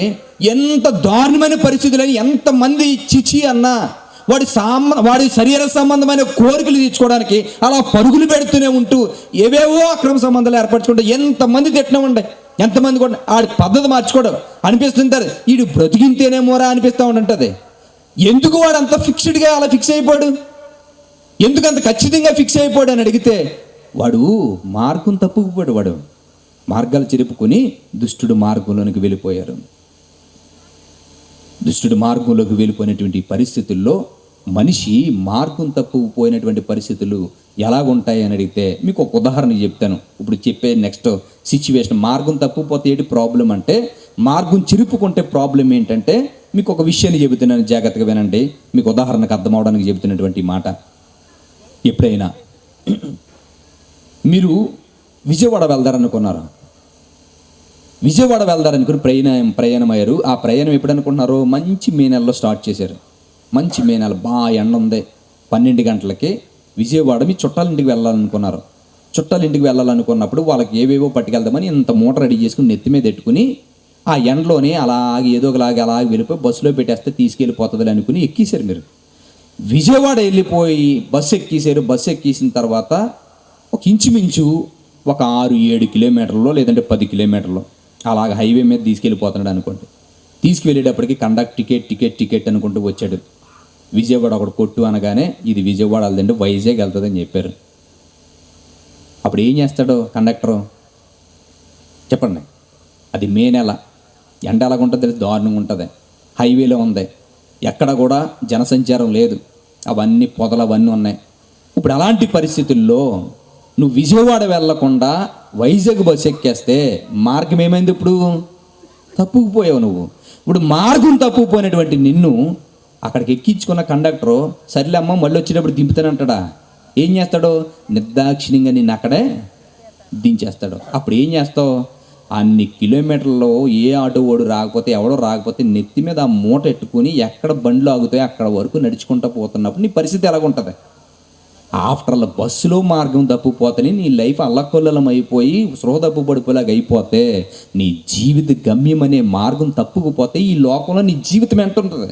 ఎంత దారుణమైన పరిస్థితులని ఎంతమంది చిచి అన్నా వాడి శరీర సంబంధమైన కోరికలు తీర్చుకోవడానికి అలా పరుగులు పెడుతూనే ఉంటూ ఏవేవో అక్రమ సంబంధాలు ఏర్పరచుకుంటే ఎంతమంది తిట్టినామండి, ఎంతమంది కూడా ఆడి పద్ధతి మార్చుకోవడం అనిపిస్తుంటారు. వీడు బ్రతికింతేనేమోరా అనిపిస్తూ ఉంటుంది. ఎందుకు వాడు అంత ఫిక్స్డ్గా అలా ఫిక్స్ అయిపోయాడు? ఎందుకు అంత ఖచ్చితంగా ఫిక్స్ అయిపోయాడు అని అడిగితే, వాడు మార్గం తప్పుకుపోయాడు. వాడు మార్గాలు చెరుపుకొని దుష్టుడు మార్గంలోనికి వెళ్ళిపోయారు. దుష్టుడు మార్గంలోకి వెళ్ళిపోయినటువంటి పరిస్థితుల్లో మనిషి మార్గం తప్పిపోయినటువంటి పరిస్థితులు ఎలాగుంటాయి అని అడిగితే మీకు ఒక ఉదాహరణ చెప్తాను. ఇప్పుడు చెప్పే నెక్స్ట్ సిచ్యువేషన్, మార్గం తప్పిపోతే ఏంటి ప్రాబ్లం అంటే, మార్గం చిరుపుకుంటే ప్రాబ్లం ఏంటంటే, మీకు ఒక విషయాన్ని చెబుతున్నాను, జాగ్రత్తగా వినండి. మీకు ఉదాహరణకు అర్థం అవడానికి చెబుతున్నటువంటి మాట. ఎప్పుడైనా మీరు విజయవాడ వెళ్దారనుకున్నారు, విజయవాడ వెళ్దారనుకుని ప్రయాణం అయ్యారు. ఆ ప్రయాణం ఎప్పుడు అనుకుంటున్నారు? మంచి మే నెలలో స్టార్ట్ చేశారు. మంచి మే నెల, బాగా ఎండ ఉంది. 12 గంటలకి విజయవాడ మీ చుట్టాల ఇంటికి వెళ్ళాలనుకున్నారు. చుట్టాల ఇంటికి వెళ్ళాలనుకున్నప్పుడు వాళ్ళకి ఏవేవో పట్టుకెళ్దామని ఇంత మూట రెడీ చేసుకుని నెత్తి మీద పెట్టుకుని ఆ ఎండలోనే అలాగే ఏదో ఒకలాగా అలాగే వెళ్ళిపోయి బస్సులో పెట్టేస్తే తీసుకెళ్ళిపోతుంది అనుకుని ఎక్కేశారు. మీరు విజయవాడ వెళ్ళిపోయి బస్సు ఎక్కేశారు. బస్సు ఎక్కేసిన తర్వాత ఒక ఇంచుమించు ఒక 6-7 కిలోమీటర్లో లేదంటే 10 కిలోమీటర్లో అలాగ హైవే మీద తీసుకెళ్ళిపోతున్నాడు అనుకోండి. తీసుకువెళ్ళేటప్పటికి కండక్ట్ టికెట్ అనుకుంటూ వచ్చాడు. విజయవాడ ఒకటి కొట్టు అనగానే ఇది విజయవాడ వెళ్దంటే వైజాగ్ వెళ్తుందని చెప్పారు. అప్పుడు ఏం చేస్తాడు కండక్టరు చెప్పండి? అది మే నెల, ఎండ ఎలాగుంటుంది, దారుణంగా ఉంటుంది. హైవేలో ఉంది, ఎక్కడ కూడా జనసంచారం లేదు, అవన్నీ పొదలు అవన్నీ ఉన్నాయి. ఇప్పుడు అలాంటి పరిస్థితుల్లో నువ్వు విజయవాడ వెళ్లకుండా వైజాగ్ బస్సు ఎక్కేస్తే మార్గం ఏమైంది? ఇప్పుడు తప్పుకుపోయావు నువ్వు. ఇప్పుడు మార్గం తప్పుకుపోయినటువంటి నిన్ను అక్కడికి ఎక్కించుకున్న కండక్టరు సర్లే అమ్మ మళ్ళీ వచ్చేటప్పుడు దింపుతానంటాడా? ఏం చేస్తాడు? నిర్దాక్షిణ్యంగా నిన్ను అక్కడే దించేస్తాడు. అప్పుడు ఏం చేస్తావు? అన్ని కిలోమీటర్లో ఏ ఆటో ఓడు రాకపోతే ఎవడో రాకపోతే నెత్తి మీద ఆ మూట ఎట్టుకుని ఎక్కడ బండ్లు ఆగుతాయో అక్కడ వరకు నడుచుకుంటూ పోతున్నప్పుడు నీ పరిస్థితి ఎలాగుంటుంది? ఆఫ్టర్ ఆల్ బస్సులో మార్గం తప్పిపోతే నీ లైఫ్ అల్లకొల్లలం అయిపోయి స్పృహ తప్పు పడిపోలాగా అయిపోతే, నీ జీవిత గమ్యం అనే మార్గం తప్పుకుపోతే ఈ లోకంలో నీ జీవితం ఎంత ఉంటుంది?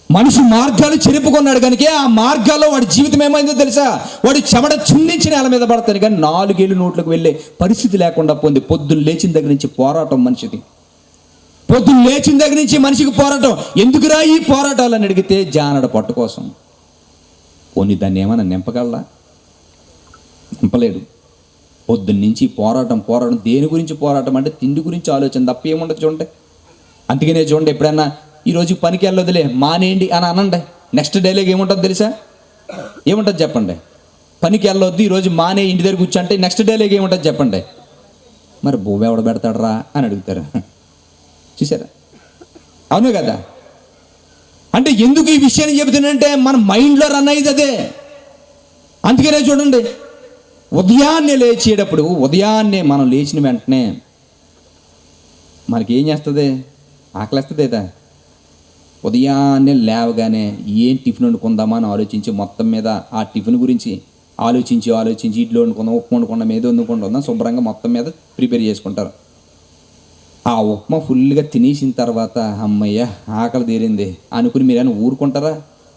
మనిషి మార్గాలు చెరుపుకున్నాడు కనుక ఆ మార్గాల్లో వాడి జీవితం ఏమైందో తెలుసా? వాడి చెమట చుండించి నేల మీద పడతాడు కానీ 4 ఏళ్ళు నోట్లకు వెళ్ళే పరిస్థితి లేకుండా పోయింది. పొద్దున్న లేచిన దగ్గర నుంచి పోరాటం మనిషిది. పొద్దున్న లేచిన దగ్గర నుంచి మనిషికి పోరాటం. ఎందుకురా ఈ పోరాటాలు అని అడిగితే జానడ పట్టు కోసం. పోనీ దాన్ని ఏమైనా నింపగలరా? నింపలేడు. పొద్దున్న నుంచి పోరాటం. దేని గురించి పోరాటం అంటే తిండి గురించి ఆలోచన తప్ప ఏముండదు. చూడండి, అందుకనే చూడండి, ఎప్పుడన్నా ఈరోజు పనికి వెళ్ళొద్దులే మానేయండి అని అనండి, నెక్స్ట్ డేలోకి ఏముంటుంది తెలుసా? ఏముంటుంది చెప్పండి? పనికి వెళ్ళొద్దు ఈరోజు మానే ఇంటి దగ్గర కూర్చోంటే నెక్స్ట్ డేలోకి ఏముంటుంది చెప్పండి? మరి బువ్వ ఎవడ పెడతాడరా అని అడుగుతారు. చూసారా? అవును కదా? అంటే ఎందుకు ఈ విషయాన్ని చెబుతున్నానంటే మన మైండ్లో రన్ అయ్యేది అదే. అందుకనే చూడండి, ఉదయాన్నే మనం లేచిన వెంటనే మనకి ఏం చేస్తుంది? ఆకలిస్తుందేదా? ఉదయాన్నే లేవగానే ఏం టిఫిన్ వండుకుందామా అని ఆలోచించి మొత్తం మీద ఆ టిఫిన్ గురించి ఆలోచించి ఇడ్లీ వండుకుందాం, ఉప్మా వండుకుందాం, ఏదో వండుకుంటుందాం శుభ్రంగా మొత్తం మీద ప్రిపేర్ చేసుకుంటారు. ఆ ఉప్మా ఫుల్గా తినేసిన తర్వాత అమ్మయ్య ఆకలి తీరింది అనుకుని మీరైనా ఊరుకుంటారా?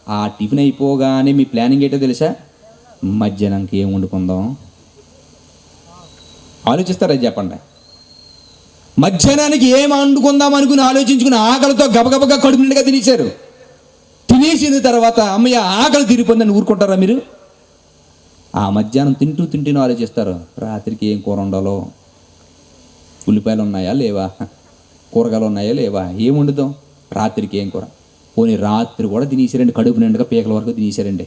ఆ టిఫిన్ అయిపోగానే మీ ప్లానింగ్ ఏంటో తెలుసా? మధ్యాహ్నానికి ఏం వండుకుందాం ఆలోచిస్తారా? చెప్పండి. మధ్యాహ్నానికి ఏం వండుకుందాం అనుకుని ఆలోచించుకుని ఆకలితో గబగబగా కడుపు నిండుగా తినేశారు. తినేసిన తర్వాత అమ్మయ్య ఆకలి తీరిపోయిందని ఊరుకుంటారా మీరు? ఆ మధ్యాహ్నం తింటూ ఆలోచిస్తారు, రాత్రికి ఏం కూర వండాలో, ఉల్లిపాయలు ఉన్నాయా లేవా, కూరగాయలు ఉన్నాయా లేవా, ఏం వండుదాం, రాత్రికి ఏం కూర. పోనీ రాత్రి కూడా తినేసారండి, కడుపు నిండుగా పీకల వరకు తినేసారండి.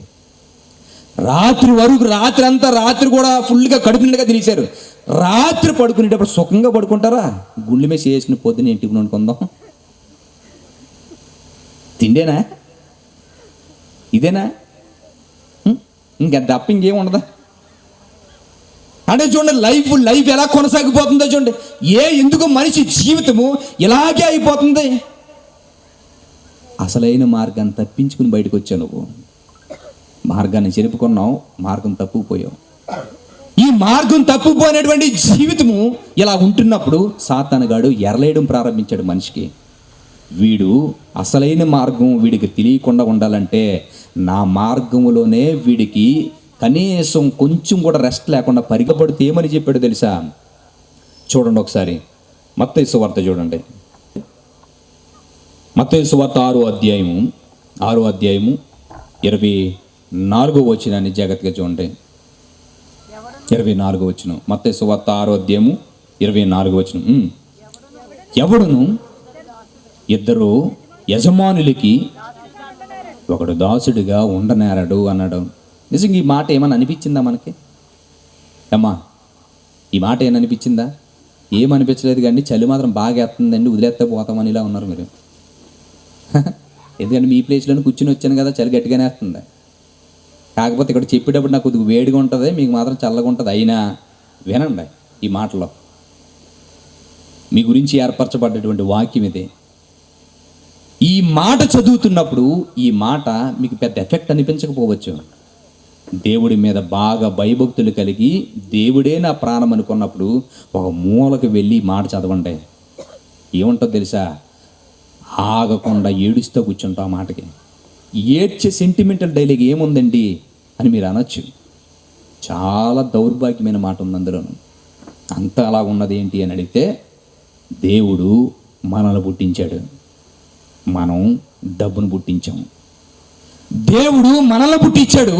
రాత్రి కూడా ఫుల్గా కడుపు నిండుగా తినేశారు. రాత్రి పడుకునేటప్పుడు సుఖంగా పడుకుంటారా? గుండె మీద చేసుకుని పొద్దున్న ఇంటికి వండుకుందాం. తిండేనా? ఇదేనా? ఇంకా తప్ప ఇంకేం ఉండదా? అంటే చూడండి, లైఫ్ ఎలా కొనసాగిపోతుందో చూడండి. ఎందుకు మనిషి జీవితము ఇలాగే అయిపోతుంది? అసలైన మార్గాన్ని తప్పించుకుని బయటకు వచ్చావు నువ్వు. మార్గాన్ని చెరుపుకున్నావు, మార్గం తప్పుకుపోయావు. ఈ మార్గం తప్పుపోయినటువంటి జీవితము ఇలా ఉంటున్నప్పుడు సాతానుగాడు ఎరలేయడం ప్రారంభించాడు మనిషికి. వీడు అసలైన మార్గం వీడికి తెలియకుండా ఉండాలంటే నా మార్గంలోనే వీడికి కనీసం కొంచెం కూడా రెస్ట్ లేకుండా పరిగెపడితే ఏమని చెప్పాడు తెలుసా? చూడండి ఒకసారి మత్తయి సువార్త చూడండి. మత్తయి సువార్త 6వ అధ్యాయము 24వ వచనాన్ని జాగ్రత్తగా చూడండి. 24వ వచనం, మత్తయి సువార్త 6వ అధ్యాయము 24వ వచనం. ఎవడును ఇద్దరు యజమానులకి ఒకడు దాసుడిగా ఉండనేరడు అన్నాడు. నిజంగా ఈ మాట ఏమని అనిపించిందా మనకి? అమ్మా, ఈ మాట ఏమనిపించిందా? ఏమనిపించలేదు, కానీ చలి మాత్రం బాగా వేస్తుందండి, వదిలేస్తే పోతామని ఇలా ఉన్నారు మీరు. ఎందుకంటే మీ ప్లేస్లోనే కూర్చుని వచ్చాను కదా, చలి గట్టిగానే వేస్తుంది. కాకపోతే ఇక్కడ చెప్పేటప్పుడు నాకు కొద్దిగా వేడిగా ఉంటుంది, మీకు మాత్రం చల్లగా ఉంటుంది. అయినా వినండి ఈ మాటలో, మీ గురించి ఏర్పరచబడ్డటువంటి వాక్యం ఇది. ఈ మాట చదువుతున్నప్పుడు ఈ మాట మీకు పెద్ద ఎఫెక్ట్ అనిపించకపోవచ్చు. దేవుడి మీద బాగా భయభక్తులు కలిగి దేవుడే నా ప్రాణం అనుకున్నప్పుడు ఒక మూలకు వెళ్ళి మాట చదవండి. ఏముంటుందో తెలుసా? ఆగకుండా ఏడుస్తూ కూర్చుంటాం. ఆ మాటకి ఏడ్చే సెంటిమెంటల్ డైలాగ్ ఏముందండి అని మీరు అనొచ్చు. చాలా దౌర్భాగ్యమైన మాట ఉంది అందులోను. అంత అలా ఉన్నది ఏంటి అని అడిగితే, దేవుడు మనల్ని పుట్టించాడు, మనం డబ్బును పుట్టించాము. దేవుడు మనల్ని పుట్టించాడు,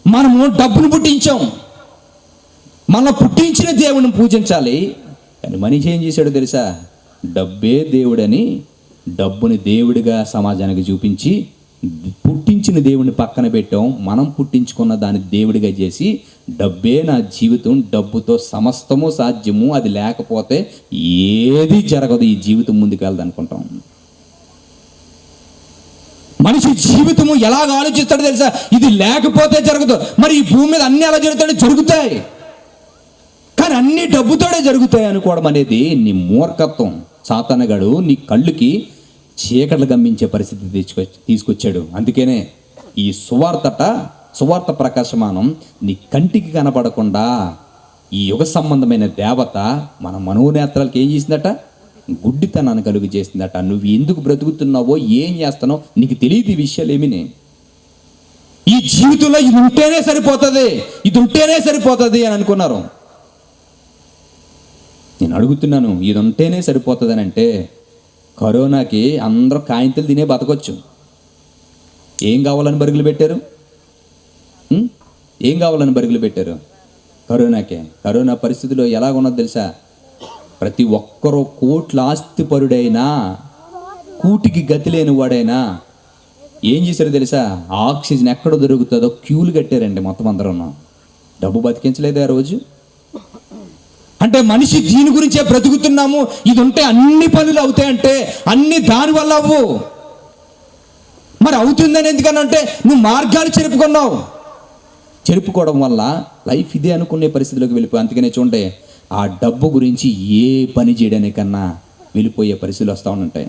మనము డబ్బును పుట్టించాం. మన పుట్టించిన దేవుడిని పూజించాలి. కానీ మనిషి ఏం చేశాడో తెలుసా? డబ్బే దేవుడని డబ్బుని దేవుడిగా సమాజానికి చూపించి పుట్టించిన దేవుడిని పక్కన పెట్టాం. మనం పుట్టించుకున్న దాన్ని దేవుడిగా చేసి, డబ్బే నా జీవితం, డబ్బుతో సమస్తము సాధ్యము, అది లేకపోతే ఏది జరగదు, ఈ జీవితం ముందుకు వెళ్దు అనుకుంటాం. మనిషి జీవితము ఎలాగ ఆలోచిస్తాడో తెలుసా? ఇది లేకపోతే జరగదు. మరి ఈ భూమి మీద అన్ని ఎలా జరుగుతాయో జరుగుతాయి, కానీ అన్ని డబ్బుతోనే జరుగుతాయి అనుకోవడం అనేది నీ మూర్ఖత్వం. సాతానగాడు నీ కళ్ళుకి చీకట్లు గమ్మించే పరిస్థితి తీసుకొచ్చాడు. అందుకనే ఈ సువార్త ప్రకాశమానం నీ కంటికి కనపడకుండా ఈ యుగ సంబంధమైన దేవత మన మనోనేత్రాలకు ఏం చేసిందట? గుడ్డితనాన్ని కలుగు చేసిందట. నువ్వు ఎందుకు బ్రతుకుతున్నావో, ఏం చేస్తున్నావో నీకు తెలియదు. ఈ విషయాలు ఏమిని ఈ జీవితంలో ఇది ఉంటేనే సరిపోతుంది, ఇది ఉంటేనే సరిపోతుంది అని అనుకున్నారు. నేను అడుగుతున్నాను, ఇది ఉంటేనే సరిపోతుంది అని అంటే, కరోనాకి అందరూ కాయింతలు తినే బతకొచ్చు. ఏం కావాలని బరుగులు పెట్టారు? ఏం కావాలని బరుగులు పెట్టారు? కరోనా పరిస్థితిలో ఎలాగున్నది తెలుసా? ప్రతి ఒక్కరూ కోట్ల ఆస్తిపరుడైనా, కూటికి గతి లేని వాడైనా ఏం చేశారో తెలుసా? ఆక్సిజన్ ఎక్కడ దొరుకుతుందో క్యూలు కట్టారండి మొత్తం అందరూ. డబ్బు బతికించలేదు ఆ రోజు. అంటే మనిషి దీని గురించే బ్రతుకుతున్నాము. ఇది ఉంటే అన్ని పనులు అవుతాయంటే అన్ని దానివల్ల అవ్వు. మరి అవుతుందని ఎందుకనంటే నువ్వు మార్గాలు చెరుపుకోవడం వల్ల లైఫ్ ఇదే అనుకునే పరిస్థితిలోకి వెళ్ళిపోయి. అందుకనే చూడండి, ఆ డబ్బు గురించి ఏ పని చేయడానికన్నా వెళ్ళిపోయే పరిస్థితులు వస్తూ ఉంటాయి,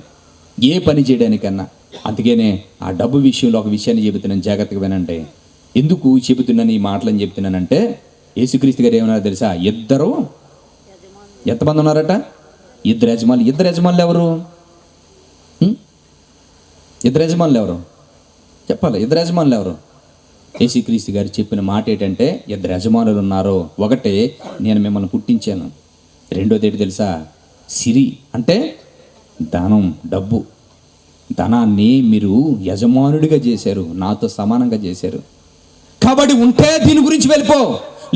ఏ పని చేయడానికన్నా. అందుకనే ఆ డబ్బు విషయంలో ఒక విషయాన్ని చెబుతున్నాను, జాగ్రత్తగా వినండి. ఎందుకు చెబుతున్నాను ఈ మాటలని చెప్తున్నానంటే, యేసుక్రీస్తు గారు ఏమన్నారో తెలుసా? ఎంతమంది ఉన్నారట? ఇద్దరు యజమానులు ఎవరు? ఇద్దరు యజమానులు ఎవరు చెప్పాలి? ఇద్దరు యజమానులు ఎవరు? యేసుక్రీస్తు గారు చెప్పిన మాట ఏంటంటే, ఇద్దరు యజమానులు ఉన్నారు. ఒకటే, నేను మిమ్మల్ని పుట్టించాను. రెండోది ఏంటి తెలుసా? సిరి అంటే ధనం, డబ్బు. ధనాన్ని మీరు యజమానుడిగా చేశారు, నాతో సమానంగా చేశారు. కాబట్టి ఉంటే దీని గురించి వెళ్ళిపో,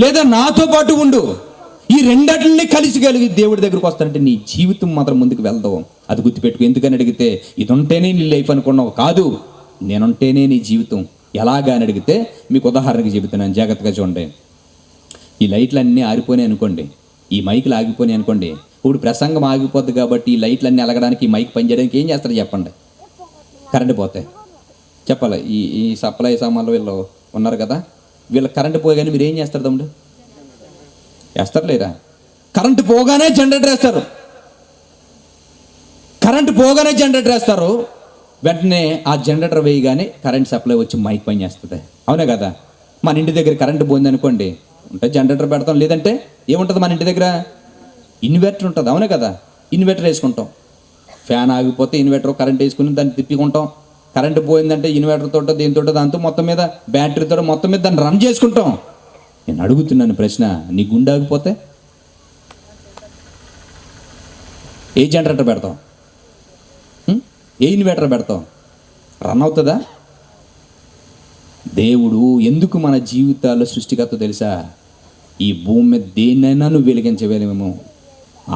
లేదా నాతో పాటు ఉండు. ఈ రెండటిని కలిసి కలిగి దేవుడి దగ్గరకు వస్తానంటే నీ జీవితం మాత్రం ముందుకు వెళ్దావు. అది గుర్తుపెట్టుకో. ఎందుకని అడిగితే, ఇది ఉంటేనే నీ లైఫ్ అనుకున్నావు. కాదు, నేనుంటేనే నీ జీవితం. ఎలాగా అని అడిగితే మీకు ఉదాహరణకి చెబుతున్నాను, జాగ్రత్తగా చూడండి. ఈ లైట్లన్నీ ఆరిపోయినాయి అనుకోండి, ఈ మైకులు ఆగిపోయినాయి అనుకోండి. ఇప్పుడు ప్రసంగం ఆగిపోద్ది కాబట్టి ఈ లైట్లన్నీ ఎలగడానికి, ఈ మైక్ పనిచేయడానికి ఏం చేస్తారు చెప్పండి? కరెంటు పోతాయి. చెప్పాలి, ఈ సప్లై సామాన్లు వీళ్ళు ఉన్నారు కదా, వీళ్ళ కరెంటు పోయగానే మీరు ఏం చేస్తారు తమ్ముడు? వేస్తారు లేరా? కరెంటు పోగానే జనరేటర్ వేస్తారు. వెంటనే ఆ జనరేటర్ వేయగానే కరెంట్ సప్లై వచ్చి మైక్ పని చేస్తుంది. అవునే కదా? మన ఇంటి దగ్గర కరెంటు పోయింది అనుకోండి, ఉంటే జనరేటర్ పెడతాం. లేదంటే ఏముంటుంది మన ఇంటి దగ్గర? ఇన్వర్టర్ ఉంటుంది. అవునే కదా? ఇన్వర్టర్ వేసుకుంటాం. ఫ్యాన్ ఆగిపోతే ఇన్వర్టర్ కరెంట్ వేసుకుని దాన్ని తిప్పుకుంటాం. కరెంటు పోయిందంటే ఇన్వర్టర్ తోటో దీంతో దాంతో మొత్తం మీద బ్యాటరీతో మొత్తం మీద దాన్ని రన్ చేసుకుంటాం. నేను అడుగుతున్నాను ప్రశ్న, నీ గుండె ఆగిపోతే ఏ జనరేటర్ పెడతావు? ఏ ఇన్వర్టర్ పెడతావు? రన్ అవుతుందా? దేవుడు ఎందుకు మన జీవితాల్లో సృష్టికర్త తెలుసా? ఈ భూమి మీద దేన్నైనా నువ్వు వెలిగించవేమేమో.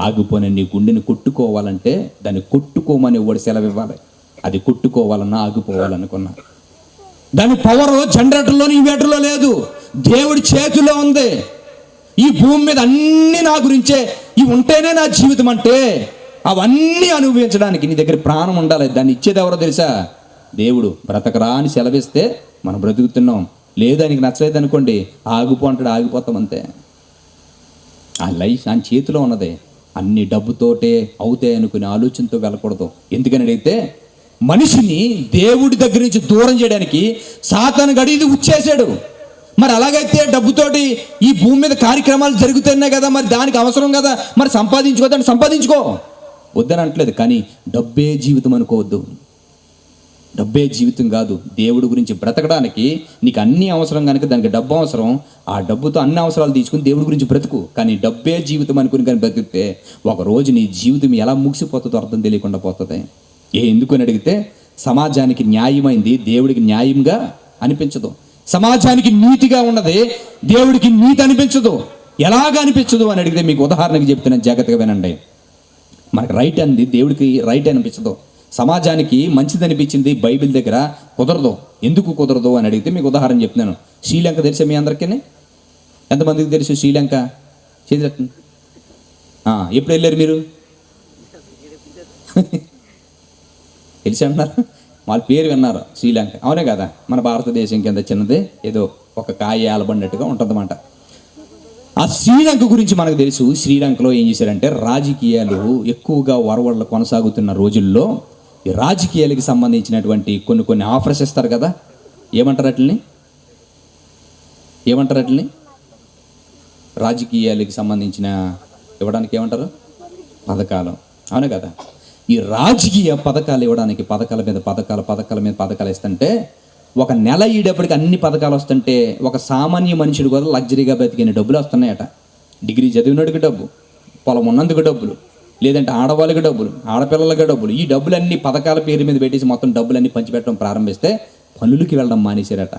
ఆగిపోయిన నీ గుండెని కొట్టుకోవాలంటే దాన్ని కొట్టుకోమని వాడు సెలవు ఇవ్వాలి. అది కొట్టుకోవాలన్నా ఆగిపోవాలనుకున్నా. దాని పవర్ జనరేటర్లోని ఇన్వర్టర్లో లేదు, దేవుడి చేతిలో ఉంది. ఈ భూమి మీద అన్నీ నా గురించే, ఇవి ఉంటేనే నా జీవితం అంటే అవన్నీ అనుభవించడానికి నీ దగ్గర ప్రాణం ఉండాలి. దాన్ని ఇచ్చేది ఎవరో తెలుసా? దేవుడు. బ్రతకరా అని సెలవిస్తే మనం బ్రతుకుతున్నాం. లేదు దానికి నచ్చలేదు అనుకోండి, ఆగిపో అంటాడు, ఆగిపోతాం అంతే. ఆ లైఫ్ ఆయన చేతిలో ఉన్నదే. అన్ని డబ్బుతోటే అవుతాయి అనుకునే ఆలోచనతో వెళ్ళకూడదు. ఎందుకని అడిగితే మనిషిని దేవుడి దగ్గర నుంచి దూరం చేయడానికి సాతాను గడిది ఉచ్చేసాడు. మరి అలాగైతే డబ్బుతోటి ఈ భూమి మీద కార్యక్రమాలు జరుగుతున్నాయి కదా, మరి దానికి అవసరం కదా, మరి సంపాదించుకోవద్దని సంపాదించుకో, వద్దని అనట్లేదు. కానీ డబ్బే జీవితం అనుకోవద్దు. డబ్బే జీవితం కాదు. దేవుడి గురించి బ్రతకడానికి నీకు అన్ని అవసరం కనుక దానికి డబ్బు అవసరం. ఆ డబ్బుతో అన్ని అవసరాలు తీసుకుని దేవుడి గురించి బ్రతుకు. కానీ డబ్బే జీవితం అనుకుని కానీ బ్రతికితే ఒకరోజు నీ జీవితం ఎలా ముగిసిపోతుందో అర్థం తెలియకుండా పోతుంది. ఎందుకని అడిగితే సమాజానికి న్యాయమైంది దేవుడికి న్యాయంగా అనిపించదు. సమాజానికి నీతిగా ఉన్నది దేవుడికి నీతి అనిపించదు. ఎలాగ అనిపించదు అని అడిగితే మీకు ఉదాహరణకి చెప్తున్నాను, జాగ్రత్తగా వినండి. మనకు రైట్ అంది దేవుడికి రైట్ అనిపించదు. సమాజానికి మంచిది అనిపించింది బైబిల్ దగ్గర కుదరదు. ఎందుకు కుదరదు అని అడిగితే మీకు ఉదాహరణ చెప్తున్నాను. శ్రీలంక తెలుసా మీ అందరికీ? ఎంతమందికి తెలుసు శ్రీలంక? చేతులెత్తండి. ఎప్పుడు వెళ్ళారు మీరు? తెలిసి అంటున్నారు, వాళ్ళ పేరు విన్నారు శ్రీలంక. అవునే కదా, మన భారతదేశం కింద చిన్నది, ఏదో ఒక కాయ ఆలబడినట్టుగా ఉంటుందన్నమాట. ఆ శ్రీలంక గురించి మనకు తెలుసు. శ్రీలంకలో ఏం చేశారంటే రాజకీయాలు ఎక్కువగా వరవళ్ళు కొనసాగుతున్న రోజుల్లో ఈ రాజకీయాలకి సంబంధించినటువంటి కొన్ని ఆఫర్స్ ఇస్తారు కదా. ఏమంటారు అట్లని? రాజకీయాలకి సంబంధించిన ఇవ్వడానికి ఏమంటారు? పథకాలు. అవునే కదా. ఈ రాజకీయ పథకాలు ఇవ్వడానికి పథకాల మీద పథకాలు ఇస్తుంటే ఒక నెల ఈడేపటికి అన్ని పథకాలు వస్తుంటే ఒక సామాన్య మనుషుడు కూడా లగ్జరీగా బతికిన డబ్బులు వస్తున్నాయట. డిగ్రీ చదివినోడికి డబ్బు, పొలం ఉన్నందుకు డబ్బులు, లేదంటే ఆడవాళ్ళకి డబ్బులు, ఆడపిల్లలకి డబ్బులు. ఈ డబ్బులన్నీ పథకాల పేరు మీద పెట్టేసి మొత్తం డబ్బులన్నీ పంచిపెట్టడం ప్రారంభిస్తే పనులకి వెళ్ళడం మానేశారట.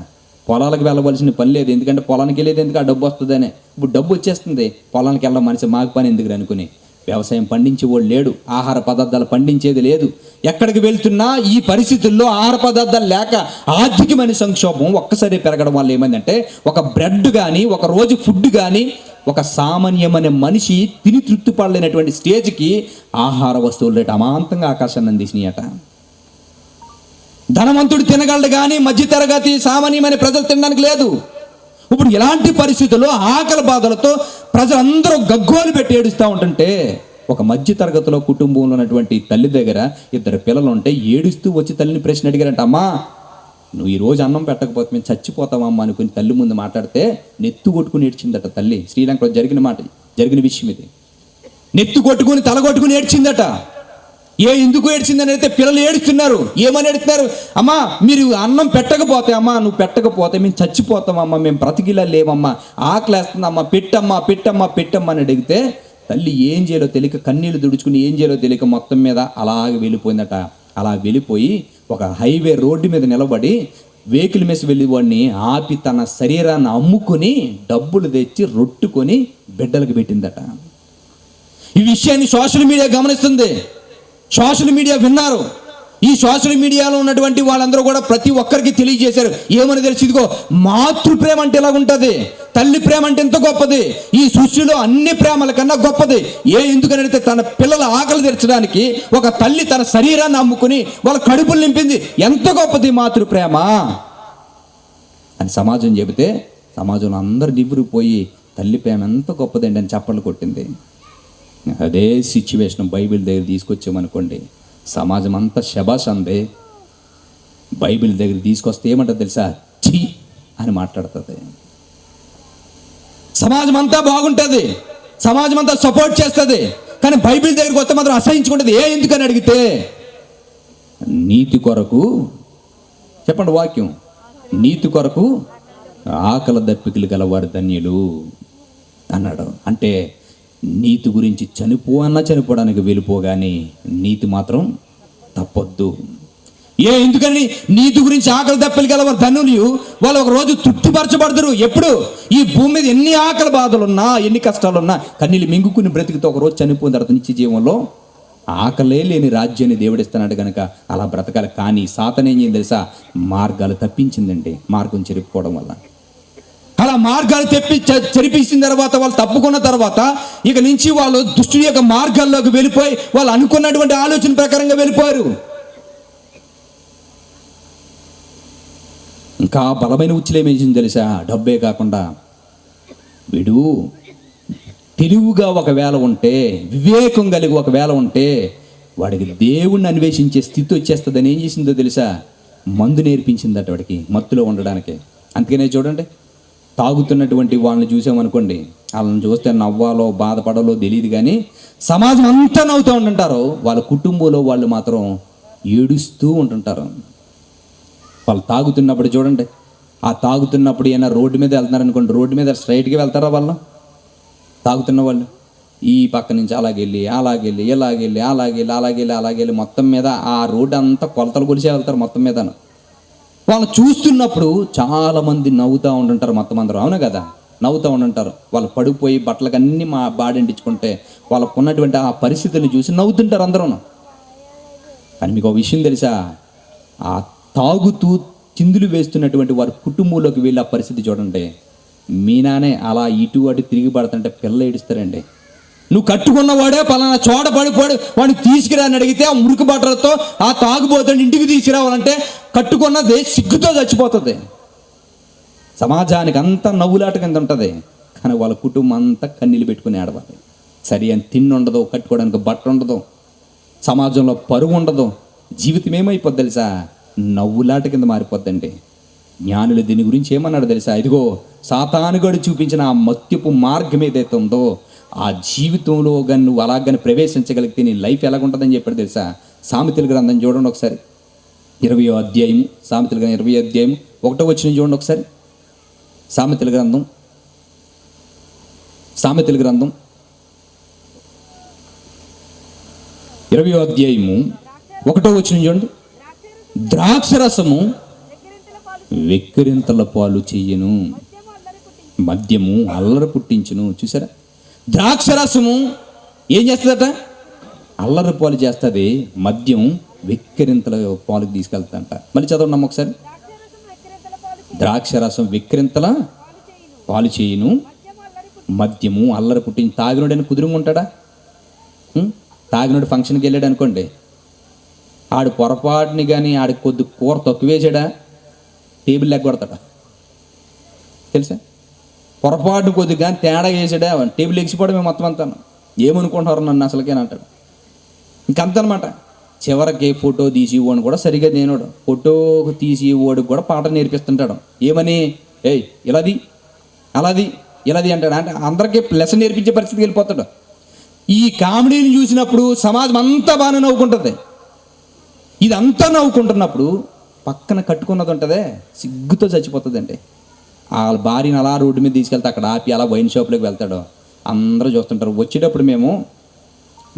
పొలాలకు వెళ్ళవలసిన పని లేదు, ఎందుకంటే పొలానికి వెళ్ళేది ఎందుకు, ఆ డబ్బు వస్తుందనే. ఇప్పుడు డబ్బు వచ్చేస్తుంది, పొలానికి వెళ్ళడం మనిషి మాకు పని ఎందుకు అనుకుని. వ్యవసాయం పండించేవాడు లేడు, ఆహార పదార్థాలు పండించేది లేదు. ఎక్కడికి వెళ్తున్నా ఈ పరిస్థితుల్లో ఆహార పదార్థాలు లేక ఆర్థికమైన సంక్షోభం ఒక్కసారి పెరగడం వల్ల ఏమైందంటే ఒక బ్రెడ్ కానీ, ఒక రోజు ఫుడ్ కానీ ఒక సామాన్యమైన మనిషి తిని తృప్తి పడలేనటువంటి స్టేజ్కి ఆహార వస్తువులు రేటు అమాంతంగా ఆకాశాన్ని అందించినాయట. ధనవంతుడు తినగలడు కానీ మధ్యతరగతి సామాన్యమైన ప్రజలు తినడానికి లేదు. ఇప్పుడు ఇలాంటి పరిస్థితుల్లో ఆకలి బాధలతో ప్రజలందరూ గగ్గోలు పెట్టి ఏడుస్తూ ఉంటుంటే ఒక మధ్య తరగతిలో కుటుంబంలో ఉన్నటువంటి తల్లి దగ్గర 2 పిల్లలు ఉంటే ఏడుస్తూ వచ్చి తల్లిని ప్రశ్న అడిగారంట. అమ్మా, నువ్వు ఈరోజు అన్నం పెట్టకపోతే మేము చచ్చిపోతామమ్మా అనుకుని తల్లి ముందు మాట్లాడితే నెత్తు కొట్టుకుని ఏడ్చిందట తల్లి. శ్రీలంకలో జరిగిన విషయం ఇది. నెత్తు కొట్టుకుని తల కొట్టుకుని ఏడ్చిందట. ఎందుకు ఏడ్చిందని అయితే పిల్లలు ఏడుస్తున్నారు. ఏమని ఏడుస్తున్నారు? అమ్మా, మీరు అన్నం పెట్టకపోతే, అమ్మా నువ్వు పెట్టకపోతే మేము చచ్చిపోతామమ్మా, మేము బ్రతికిలా లేవమ్మా, ఆకలేస్తుందమ్మా, పెట్టమ్మా అని అడిగితే తల్లి ఏం చేయాలో తెలియక కన్నీళ్ళు దుడుచుకుని ఏం చేయాలో తెలియక మొత్తం మీద అలాగే వెళ్ళిపోయిందట. అలా వెళ్ళిపోయి ఒక హైవే రోడ్డు మీద నిలబడి వెహికల్ మీద వెళ్ళి వాడిని ఆపి తన శరీరాన్ని అమ్ముకొని డబ్బులు తెచ్చి రొట్టుకొని బిడ్డలకు పెట్టిందట. ఈ విషయాన్ని సోషల్ మీడియా గమనిస్తుంది. సోషల్ మీడియా విన్నారు. ఈ సోషల్ మీడియాలో ఉన్నటువంటి వాళ్ళందరూ కూడా ప్రతి ఒక్కరికి తెలియజేశారు. ఏమని తెలిసి, ఇదిగో మాతృ ప్రేమ అంటే ఎలా ఉంటుంది, తల్లి ప్రేమ అంటే ఎంత గొప్పది, ఈ సృష్టిలో అన్ని ప్రేమల కన్నా గొప్పది. ఎందుకని అడిగితే తన పిల్లల ఆకలి తీర్చడానికి ఒక తల్లి తన శరీరాన్ని అమ్ముకుని వాళ్ళ కడుపులు నింపింది, ఎంత గొప్పది మాతృ ప్రేమ అని సమాజం చెబితే సమాజంలో అందరు నివ్వురిపోయి తల్లి ప్రేమ ఎంత గొప్పదండి అని చప్పట్లు కొట్టింది. అదే సిచ్యువేషన్ బైబిల్ దగ్గర తీసుకొచ్చామనుకోండి, సమాజం అంతా శబాష్ అందే. బైబిల్ దగ్గర తీసుకొస్తే ఏమంటుంది తెలుసా? ఛీ అని మాట్లాడుతుంది. సమాజం అంతా బాగుంటుంది, సమాజం అంతా సపోర్ట్ చేస్తుంది. కానీ బైబిల్ దగ్గరికి వస్తే మాత్రం అసహించుకుంటుంది. ఎందుకని అడిగితే నీతి కొరకు, చెప్పండి వాక్యం, నీతి కొరకు ఆకలి దప్పికలు గలవారు ధన్యులు అన్నాడు. అంటే నీతి గురించి చనిపోవడానికి వెళ్ళిపోగానే నీతి మాత్రం తప్పొద్దు. ఎందుకని నీతి గురించి ఆకలి దప్పికలు గలవారు ధన్యులు వాళ్ళు ఒక రోజు తృప్తిపరచబడతారు. ఎప్పుడు? ఈ భూమి మీద ఎన్ని ఆకలి బాధలున్నా, ఎన్ని కష్టాలున్నా కన్నీళ్ళు మింగుకుని బ్రతికితే ఒక రోజు చనిపోయిన తర్వాత నిత్య జీవంలో ఆకలే లేని రాజ్యాన్ని దేవుడిస్తున్నాడు కనుక అలా బ్రతకాలి. కానీ సాతాను ఏం చేయింది తెలుసా? మార్గాలు తప్పించిందండి, మార్గం చెరిపోవడం వల్ల. అలా మార్గాలు చెరిపించిన తర్వాత వాళ్ళు తప్పుకున్న తర్వాత ఇక నుంచి వాళ్ళు దుష్టుని యొక్క మార్గాల్లోకి వెళ్ళిపోయి వాళ్ళు అనుకున్నటువంటి ఆలోచన ప్రకారంగా వెళ్ళిపోయారు. ఇంకా బలమైన ఉచ్చులేమేసింది తెలుసా? డబ్బే కాకుండా వీడు తెలివిగా ఒకవేళ ఉంటే, వివేకం కలిగి ఒకవేళ ఉంటే వాడికి దేవుణ్ణి అన్వేషించే స్థితి వచ్చేస్తుందని ఏం చేసిందో తెలుసా? మందు నేర్పించిందట వాడికి, మత్తులో ఉండడానికి. అందుకనే చూడండి, తాగుతున్నటువంటి వాళ్ళని చూసామనుకోండి, వాళ్ళని చూస్తే నవ్వాలో బాధపడాలో తెలియదు, కానీ సమాజం అంతా నవ్వుతూ ఉంటుంటారు, వాళ్ళ కుటుంబంలో వాళ్ళు మాత్రం ఏడుస్తూ ఉంటుంటారు. వాళ్ళు తాగుతున్నప్పుడు చూడండి, ఆ తాగుతున్నప్పుడు ఏమైనా రోడ్డు మీద వెళ్తున్నారనుకోండి, రోడ్డు మీద స్ట్రైట్గా వెళ్తారా వాళ్ళు? తాగుతున్న వాళ్ళు ఈ పక్క నుంచి అలాగెళ్ళి అలాగెళ్ళి మొత్తం మీద ఆ రోడ్డు అంతా కొలతలు కొలిసే వెళ్తారు మొత్తం మీద. వాళ్ళు చూస్తున్నప్పుడు చాలామంది నవ్వుతూ ఉంటుంటారు మొత్తం అందరూ, అవును కదా? నవ్వుతూ ఉంటుంటారు. వాళ్ళు పడిపోయి బట్టలకు అన్నీ బాడించుకుంటే వాళ్ళకు ఉన్నటువంటి ఆ పరిస్థితులను చూసి నవ్వుతుంటారు అందరూ. కానీ మీకు ఒక విషయం తెలుసా? ఆ తాగుతూ చిందులు వేస్తున్నటువంటి వారి కుటుంబంలోకి వెళ్ళి ఆ పరిస్థితి చూడండి. మీ నానే అలా ఇటు అటు తిరిగి పడుతుంటే పిల్ల ఏడుస్తారండి. నువ్వు కట్టుకున్నవాడే పలానా చోట పడిపోడు, వాడిని తీసుకురాని అడిగితే ఆ మురికి బట్టలతో ఆ తాగుబోతాడు ఇంటికి తీసుకురావాలంటే కట్టుకున్నది సిగ్గుతో చచ్చిపోతుంది. సమాజానికి అంతా నవ్వులాట కింద ఉంటుంది, కానీ వాళ్ళ కుటుంబం అంతా కన్నీళ్ళు పెట్టుకుని ఆడవాలి. సరి అని తిండి ఉండదు, కట్టుకోవడానికి బట్ట ఉండదు, సమాజంలో పరువు ఉండదు, జీవితం ఏమైపోద్ది తెలుసా? నవ్వులాట కింద మారిపోద్దండి. జ్ఞానులు దీని గురించి ఏమన్నాడు తెలుసా? ఇదిగో సాతానుగాడు చూపించిన ఆ మత్యపు మార్గం ఏదైతే ఉందో ఆ జీవితంలో కానీ నువ్వు అలాగని ప్రవేశించగలిగితే నీ లైఫ్ ఎలాగుంటుందని చెప్పాడు తెలుసా? సామెతల గ్రంథం చూడండి ఒకసారి, 20వ అధ్యాయము, సామెతల గ్రంథం 20వ అధ్యాయం 1వ వచనం చూడండి ఒకసారి. సామెతల గ్రంథం 20వ అధ్యాయము 1వ వచనం చూడండి. ద్రాక్షరసము వెక్కిరింతల పాలు చెయ్యను, మద్యము అల్లరి పుట్టించును. చూసారా? ద్రాక్షరసము ఏం చేస్తుందట? అల్లరి పాలు చేస్తుంది, మద్యం వెక్కిరింతల పాలుకి తీసుకెళ్తాంట. మళ్ళీ చదవండి ఒకసారి. ద్రాక్షరసం వెక్కిరింతల పాలు చేయును, మద్యము అల్లరి పుట్టించి. తాగినోడని కుదురుగా ఉంటాడా? తాగినోడు ఫంక్షన్కి వెళ్ళాడు అనుకోండి, ఆడు పొరపాటుని కానీ ఆడికి కొద్ది కూర తక్కువేసాడా టేబుల్ లెక్క కొడతాడా తెలుసా? పొరపాటు కొద్దిగా తేడా వేసాడా టేబుల్ ఎగిసిపోవడమే మొత్తం అంతా. ఏమనుకుంటున్నారు నన్ను అసలుకేనంటాడు. ఇంకంతనమాట. చివరికి ఫోటో తీసి ఇవ్వని కూడా సరిగా నేనోడు, ఫోటో తీసి ఇవ్వడికి కూడా పాట నేర్పిస్తుంటాడు. ఏమని? ఏయ్ ఇలాది అలాది ఇలాది అంటాడు. అంటే అందరికీ లెసన్ నేర్పించే పరిస్థితికి వెళ్ళిపోతాడు. ఈ కామెడీని చూసినప్పుడు సమాజం అంతా బాగానే నవ్వుకుంటుంది. ఇదంతా నవ్వుకుంటున్నప్పుడు పక్కన కట్టుకున్నది ఉంటుందే, సిగ్గుతో చచ్చిపోతుందండి. ఆ భార్యని అలా రోడ్డు మీద తీసుకెళ్తే అక్కడ ఆపి అలా వైన్ షాప్లోకి వెళ్తాడు. అందరూ చూస్తుంటారు. వచ్చేటప్పుడు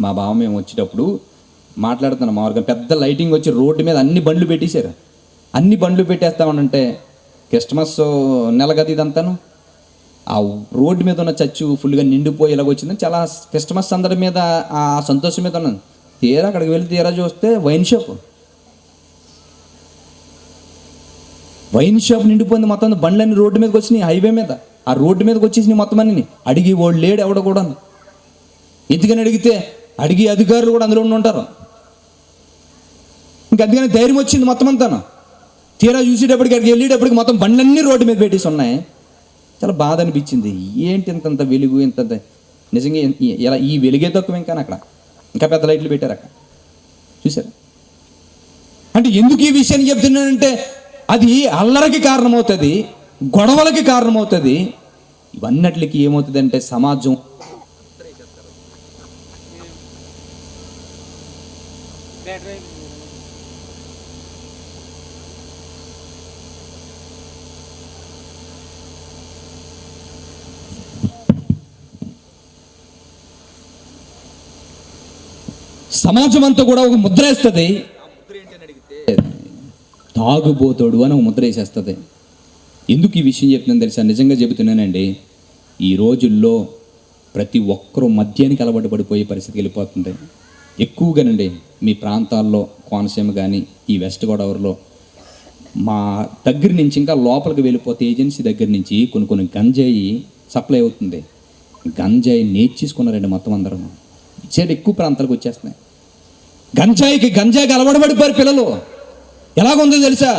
మా బావ వచ్చేటప్పుడు మాట్లాడుతున్నాం, మామూలుగా పెద్ద లైటింగ్ వచ్చి రోడ్డు మీద అన్ని బండ్లు పెట్టేశారు. అన్ని బండ్లు పెట్టేస్తామనంటే క్రిస్మస్ నెల కదా ఇదంతాను. ఆ రోడ్డు మీద ఉన్న చచ్చు ఫుల్గా నిండిపోయి ఇలాగ వచ్చిందని చాలా క్రిస్మస్ అందరి మీద ఆ సంతోషం మీద ఉన్నది. తీరా అక్కడికి వెళ్ళి తీరా చూస్తే వైన్ షాప్ నిండిపోయింది. మొత్తం బండ్లన్నీ రోడ్డు మీదకి వచ్చినాయి, హైవే మీద ఆ రోడ్డు మీదకి వచ్చేసినాయి మొత్తం అన్ని. అడిగి వాడు లేడు ఎవడ కూడా. ఎందుకని అడిగితే అడిగి అధికారులు కూడా అందులో ఉంటారు. ఇంకా అందుకని ధైర్యం వచ్చింది మొత్తం అంతా. తీరా చూసేటప్పటికి అక్కడికి వెళ్ళేటప్పటికి మొత్తం బండ్లన్నీ రోడ్డు మీద పెట్టేసి ఉన్నాయి. చాలా బాధ అనిపించింది. ఏంటి ఇంతంత వెలుగు, ఇంతంత నిజంగా ఇలా ఈ వెలుగే తక్కువ ఇంకా పెద్ద లైట్లు పెట్టారు అక్కడ. చూసారు? అంటే ఎందుకు ఈ విషయాన్ని చెప్తున్నానంటే అది అల్లరికి కారణమవుతుంది, గొడవలకి కారణమవుతుంది. ఇవన్నట్లకి ఏమవుతుంది అంటే సమాజం అంతా కూడా ఒక ముద్ర వేస్తుంది. తాగుబోతాడు అని ఒక ముద్ర వేసేస్తుంది. ఎందుకు ఈ విషయం చెప్తున్నాను తెలుసా? నిజంగా చెబుతున్నానండి, ఈ రోజుల్లో ప్రతి ఒక్కరూ మద్యానికి అలవాటు పడిపోయే పరిస్థితికి వెళ్ళిపోతుంది. ఎక్కువగానండి మీ ప్రాంతాల్లో కోనసీమ కానీ ఈ వెస్ట్ గోదావరిలో మా దగ్గర నుంచి ఇంకా లోపలికి వెళ్ళిపోతే ఏజెన్సీ దగ్గర నుంచి కొన్ని గంజాయి సప్లై అవుతుంది. గంజాయి నేర్చేసుకున్నారండి మొత్తం అందరూ. సైడ్ ఎక్కువ ప్రాంతాలకు వచ్చేస్తున్నాయి. గంజాయికి అలవాటుపడిపోయారు పిల్లలు. ఎలాగుందో తెలుసా,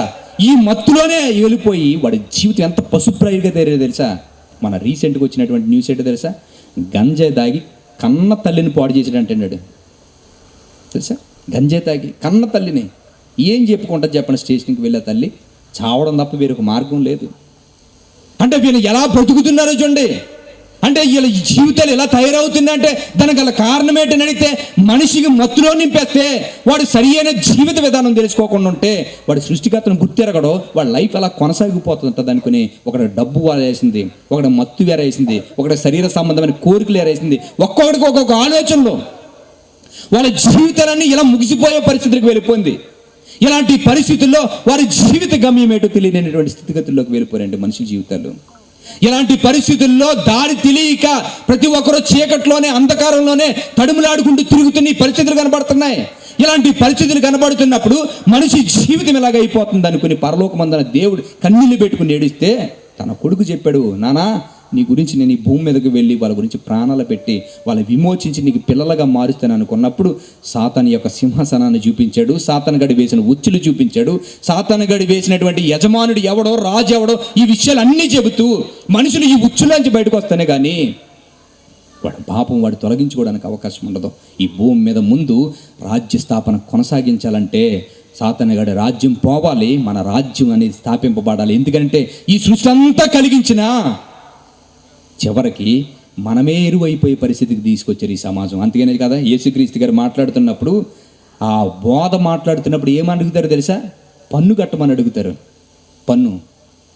ఈ మత్తులోనే వెళ్ళిపోయి వాడి జీవితం ఎంత పశుప్రాయుడిగా తయారో తెలుసా. మన రీసెంట్గా వచ్చినటువంటి న్యూస్ ఏంటో తెలుసా, గంజాయి తాగి కన్న తల్లిని పాడు చేసాడంటున్నాడు తెలుసా. గంజాయి తాగి కన్న తల్లిని ఏం చెప్పుకుంటుంది చెప్పండి. స్టేషన్కి వెళ్ళే తల్లి చావడం తప్ప వేరొక మార్గం లేదు. అంటే వీళ్ళు ఎలా బ్రతుకుతున్నారో చూడండి. అంటే వీళ్ళ జీవితాలు ఎలా తయారవుతుందంటే దానికి గల కారణం ఏంటని అడిగితే, మనిషికి మత్తులో నింపేస్తే వాడు సరి అయిన జీవిత విధానం తెలుసుకోకుండా ఉంటే వాడు సృష్టికర్తను గుర్తెరగడో వాడి లైఫ్ అలా కొనసాగిపోతుంటుంది అనుకుని ఒకటి డబ్బు వేరేసింది, ఒకటి మత్తు వేరేసింది, ఒకటి శరీర సంబంధమైన కోరికలు వేరేసింది. ఒక్కొక్కడికి ఒక్కొక్క ఆలోచనలో వాళ్ళ జీవితాలన్నీ ఇలా ముగిసిపోయే పరిస్థితికి వెళ్ళిపోయింది. ఇలాంటి పరిస్థితుల్లో వారి జీవిత గమ్యం ఏంటో తెలియనటువంటి స్థితిగతుల్లోకి వెళ్ళిపోయారండి మనుషుల జీవితాలు. ఇలాంటి పరిస్థితుల్లో దారి తెలియక ప్రతి ఒక్కరూ చీకట్లోనే అంధకారంలోనే తడుములాడుకుంటూ తిరుగుతున్న ఈ పరిస్థితులు కనబడుతున్నాయి. ఇలాంటి పరిస్థితులు కనబడుతున్నప్పుడు మనిషి జీవితం ఎలాగైపోతుంది అనుకుని పరలోకమందున దేవుడు కన్నీళ్లు పెట్టుకుని ఏడిస్తే తన కొడుకు చెప్పాడు, నానా నీ గురించి నేను ఈ భూమి మీదకి వెళ్ళి వాళ్ళ గురించి ప్రాణాలు పెట్టి వాళ్ళ విమోచించి నీకు పిల్లలుగా మారుస్తాను అనుకున్నప్పుడు సాతాను యొక్క సింహాసనాన్ని చూపించాడు, సాతాను గడి వేసిన ఉచ్చులు చూపించాడు, సాతాను గడి వేసినటువంటి యజమానుడు ఎవడో రాజు ఎవడో ఈ విషయాలు అన్నీ చెబుతూ మనుషులు ఈ ఉచ్చులోంచి బయటకు వస్తానే కానీ వాడు పాపం వాడు తొలగించుకోవడానికి అవకాశం ఉండదు. ఈ భూమి మీద ముందు రాజ్య స్థాపన కొనసాగించాలంటే సాతానుగాడి రాజ్యం పోవాలి, మన రాజ్యం అనేది స్థాపింపబడాలి. ఎందుకంటే ఈ సృష్టి అంతా కలిగించిన చివరికి మనమే ఎరువైపోయే పరిస్థితికి తీసుకొచ్చారు ఈ సమాజం. అందుకనే కదా యేసుక్రీస్తు గారు మాట్లాడుతున్నప్పుడు ఆ బోధ మాట్లాడుతున్నప్పుడు ఏమని అడుగుతారు తెలుసా, పన్ను కట్టమని అడుగుతారు. పన్ను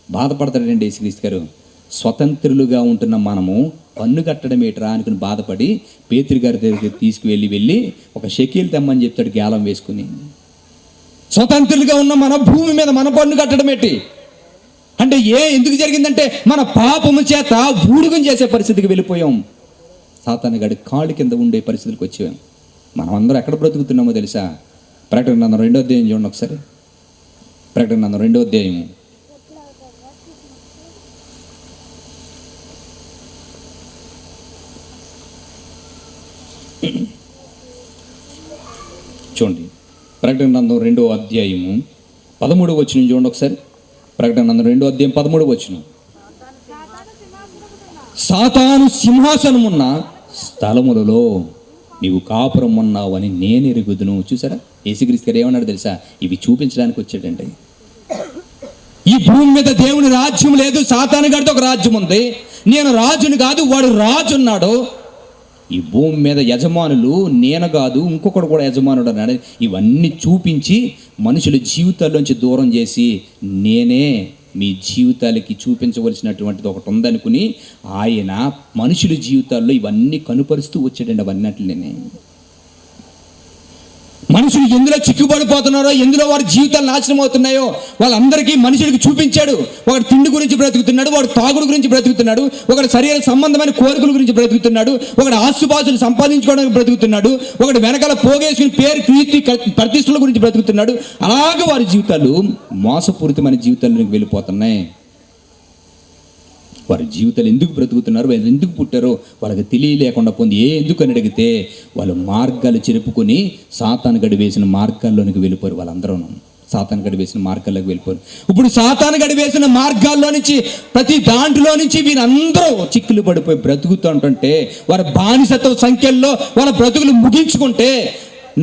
బాధపడతాడండి యేసుక్రీస్తు గారు. స్వతంత్రులుగా ఉంటున్న మనము పన్ను కట్టడం ఏటరా అనుకుని బాధపడి పేతురు గారి దగ్గరికి తీసుకువెళ్ళి ఒక షెకీలు తెమ్మని చెప్తాడు గేలం వేసుకుని. స్వతంత్రులుగా ఉన్న మన భూమి మీద మన పన్ను కట్టడం ఏంటి అంటే ఎందుకు జరిగిందంటే మన పాపము చేత ఊడుగం చేసే పరిస్థితికి వెళ్ళిపోయాం. సాతాను గడి కాళ్ళు కింద ఉండే పరిస్థితికి వచ్చాం. మనం అందరం ఎక్కడ బ్రతుకుతున్నామో తెలుసా. ప్రకటన గ్రంథం 2వ అధ్యాయం చూడండి ఒకసారి. ప్రకటన గ్రంథం 2వ అధ్యాయము చూడండి. ప్రకటన గ్రంథం 2వ అధ్యాయము 13వ వచనం చూడండి ఒకసారి. ప్రకటన గ్రంథం 2వ అధ్యాయం 13వ వచనం. సాతాను సింహాసనమున్న స్థలములలో నీవు కాపురం ఉన్నావని నేను ఎరుగుదును. చూసారా యేసుక్రీస్తు గారు ఏమన్నాడు తెలుసా, ఇవి చూపించడానికి వచ్చాడండి. ఈ భూమి మీద దేవుని రాజ్యం లేదు, సాతాను గారితో ఒక రాజ్యం ఉంది. నేను రాజుని కాదు, వాడు రాజు ఉన్నాడు. ఈ భూమి మీద యజమానులు నేను కాదు ఇంకొకడు కూడా యజమానుడు అన్నాడు. ఇవన్నీ చూపించి మనుషుల జీవితాల్లోంచి దూరం చేసి నేనే మీ జీవితాలకి చూపించవలసినటువంటిది ఒకటి ఉందనుకుని ఆయన మనుషుల జీవితాల్లో ఇవన్నీ కనుపరుస్తూ వచ్చాడండి. అవన్నట్లనే మనుషులు ఎందులో చిక్కుబడిపోతున్నారో, ఎందులో వారి జీవితాలు నాశనం అవుతున్నాయో వాళ్ళందరికీ మనుషుడికి చూపించాడు. ఒకటి తిండి గురించి బ్రతుకుతున్నాడు, వాడు తాగుడు గురించి బ్రతుకుతున్నాడు, ఒకటి శరీర సంబంధమైన కోరికల గురించి బ్రతుకుతున్నాడు, ఒకటి ఆస్తుపాస్తులు సంపాదించుకోవడానికి బ్రతుకుతున్నాడు, ఒకటి వెనకాల పోగేసుకుని పేరు కీర్తి ప్రతిష్టల గురించి బ్రతుకుతున్నాడు. అలాగే వారి జీవితాలు మోసపూరితమైన జీవితాల్లోకి వెళ్ళిపోతున్నాయి. వారి జీవితాలు ఎందుకు బ్రతుకుతున్నారు, వాళ్ళు ఎందుకు పుట్టారో వాళ్ళకి తెలియలేకుండా పొంది ఎందుకు అని అడిగితే వాళ్ళు మార్గాలు చెరుపుకొని సాతాను గడి వేసిన మార్గాల్లోనికి వెళ్ళిపోయారు. వాళ్ళందరూ సాతాను గడి వేసిన మార్గాల్లోకి వెళ్ళిపోయారు. ఇప్పుడు సాతాను గడి వేసిన మార్గాల్లో నుంచి ప్రతి దాంట్లో నుంచి వీరందరూ చిక్కులు పడిపోయి బ్రతుకుతూ ఉంటుంటే వారి బానిసత్వ సంఖ్యల్లో వాళ్ళ బ్రతుకులు ముగించుకుంటే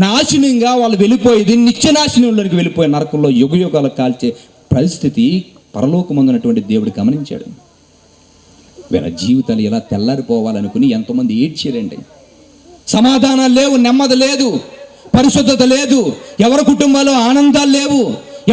నాశనంగా వాళ్ళు వెళ్ళిపోయేది నిత్య నాశనంలోనికి వెళ్ళిపోయే నరకంలో యుగయుగాలు కాల్చే పరిస్థితి పరలోకమందున్నటువంటి దేవుడు గమనించాడు. వీళ్ళ జీవితాలు ఎలా తెల్లారిపోవాలనుకుని ఎంతోమంది ఏడ్చారండి. సమాధానాలు లేవు, నెమ్మది లేదు, పరిశుద్ధత లేదు, ఎవరి కుటుంబాల్లో ఆనందాలు లేవు,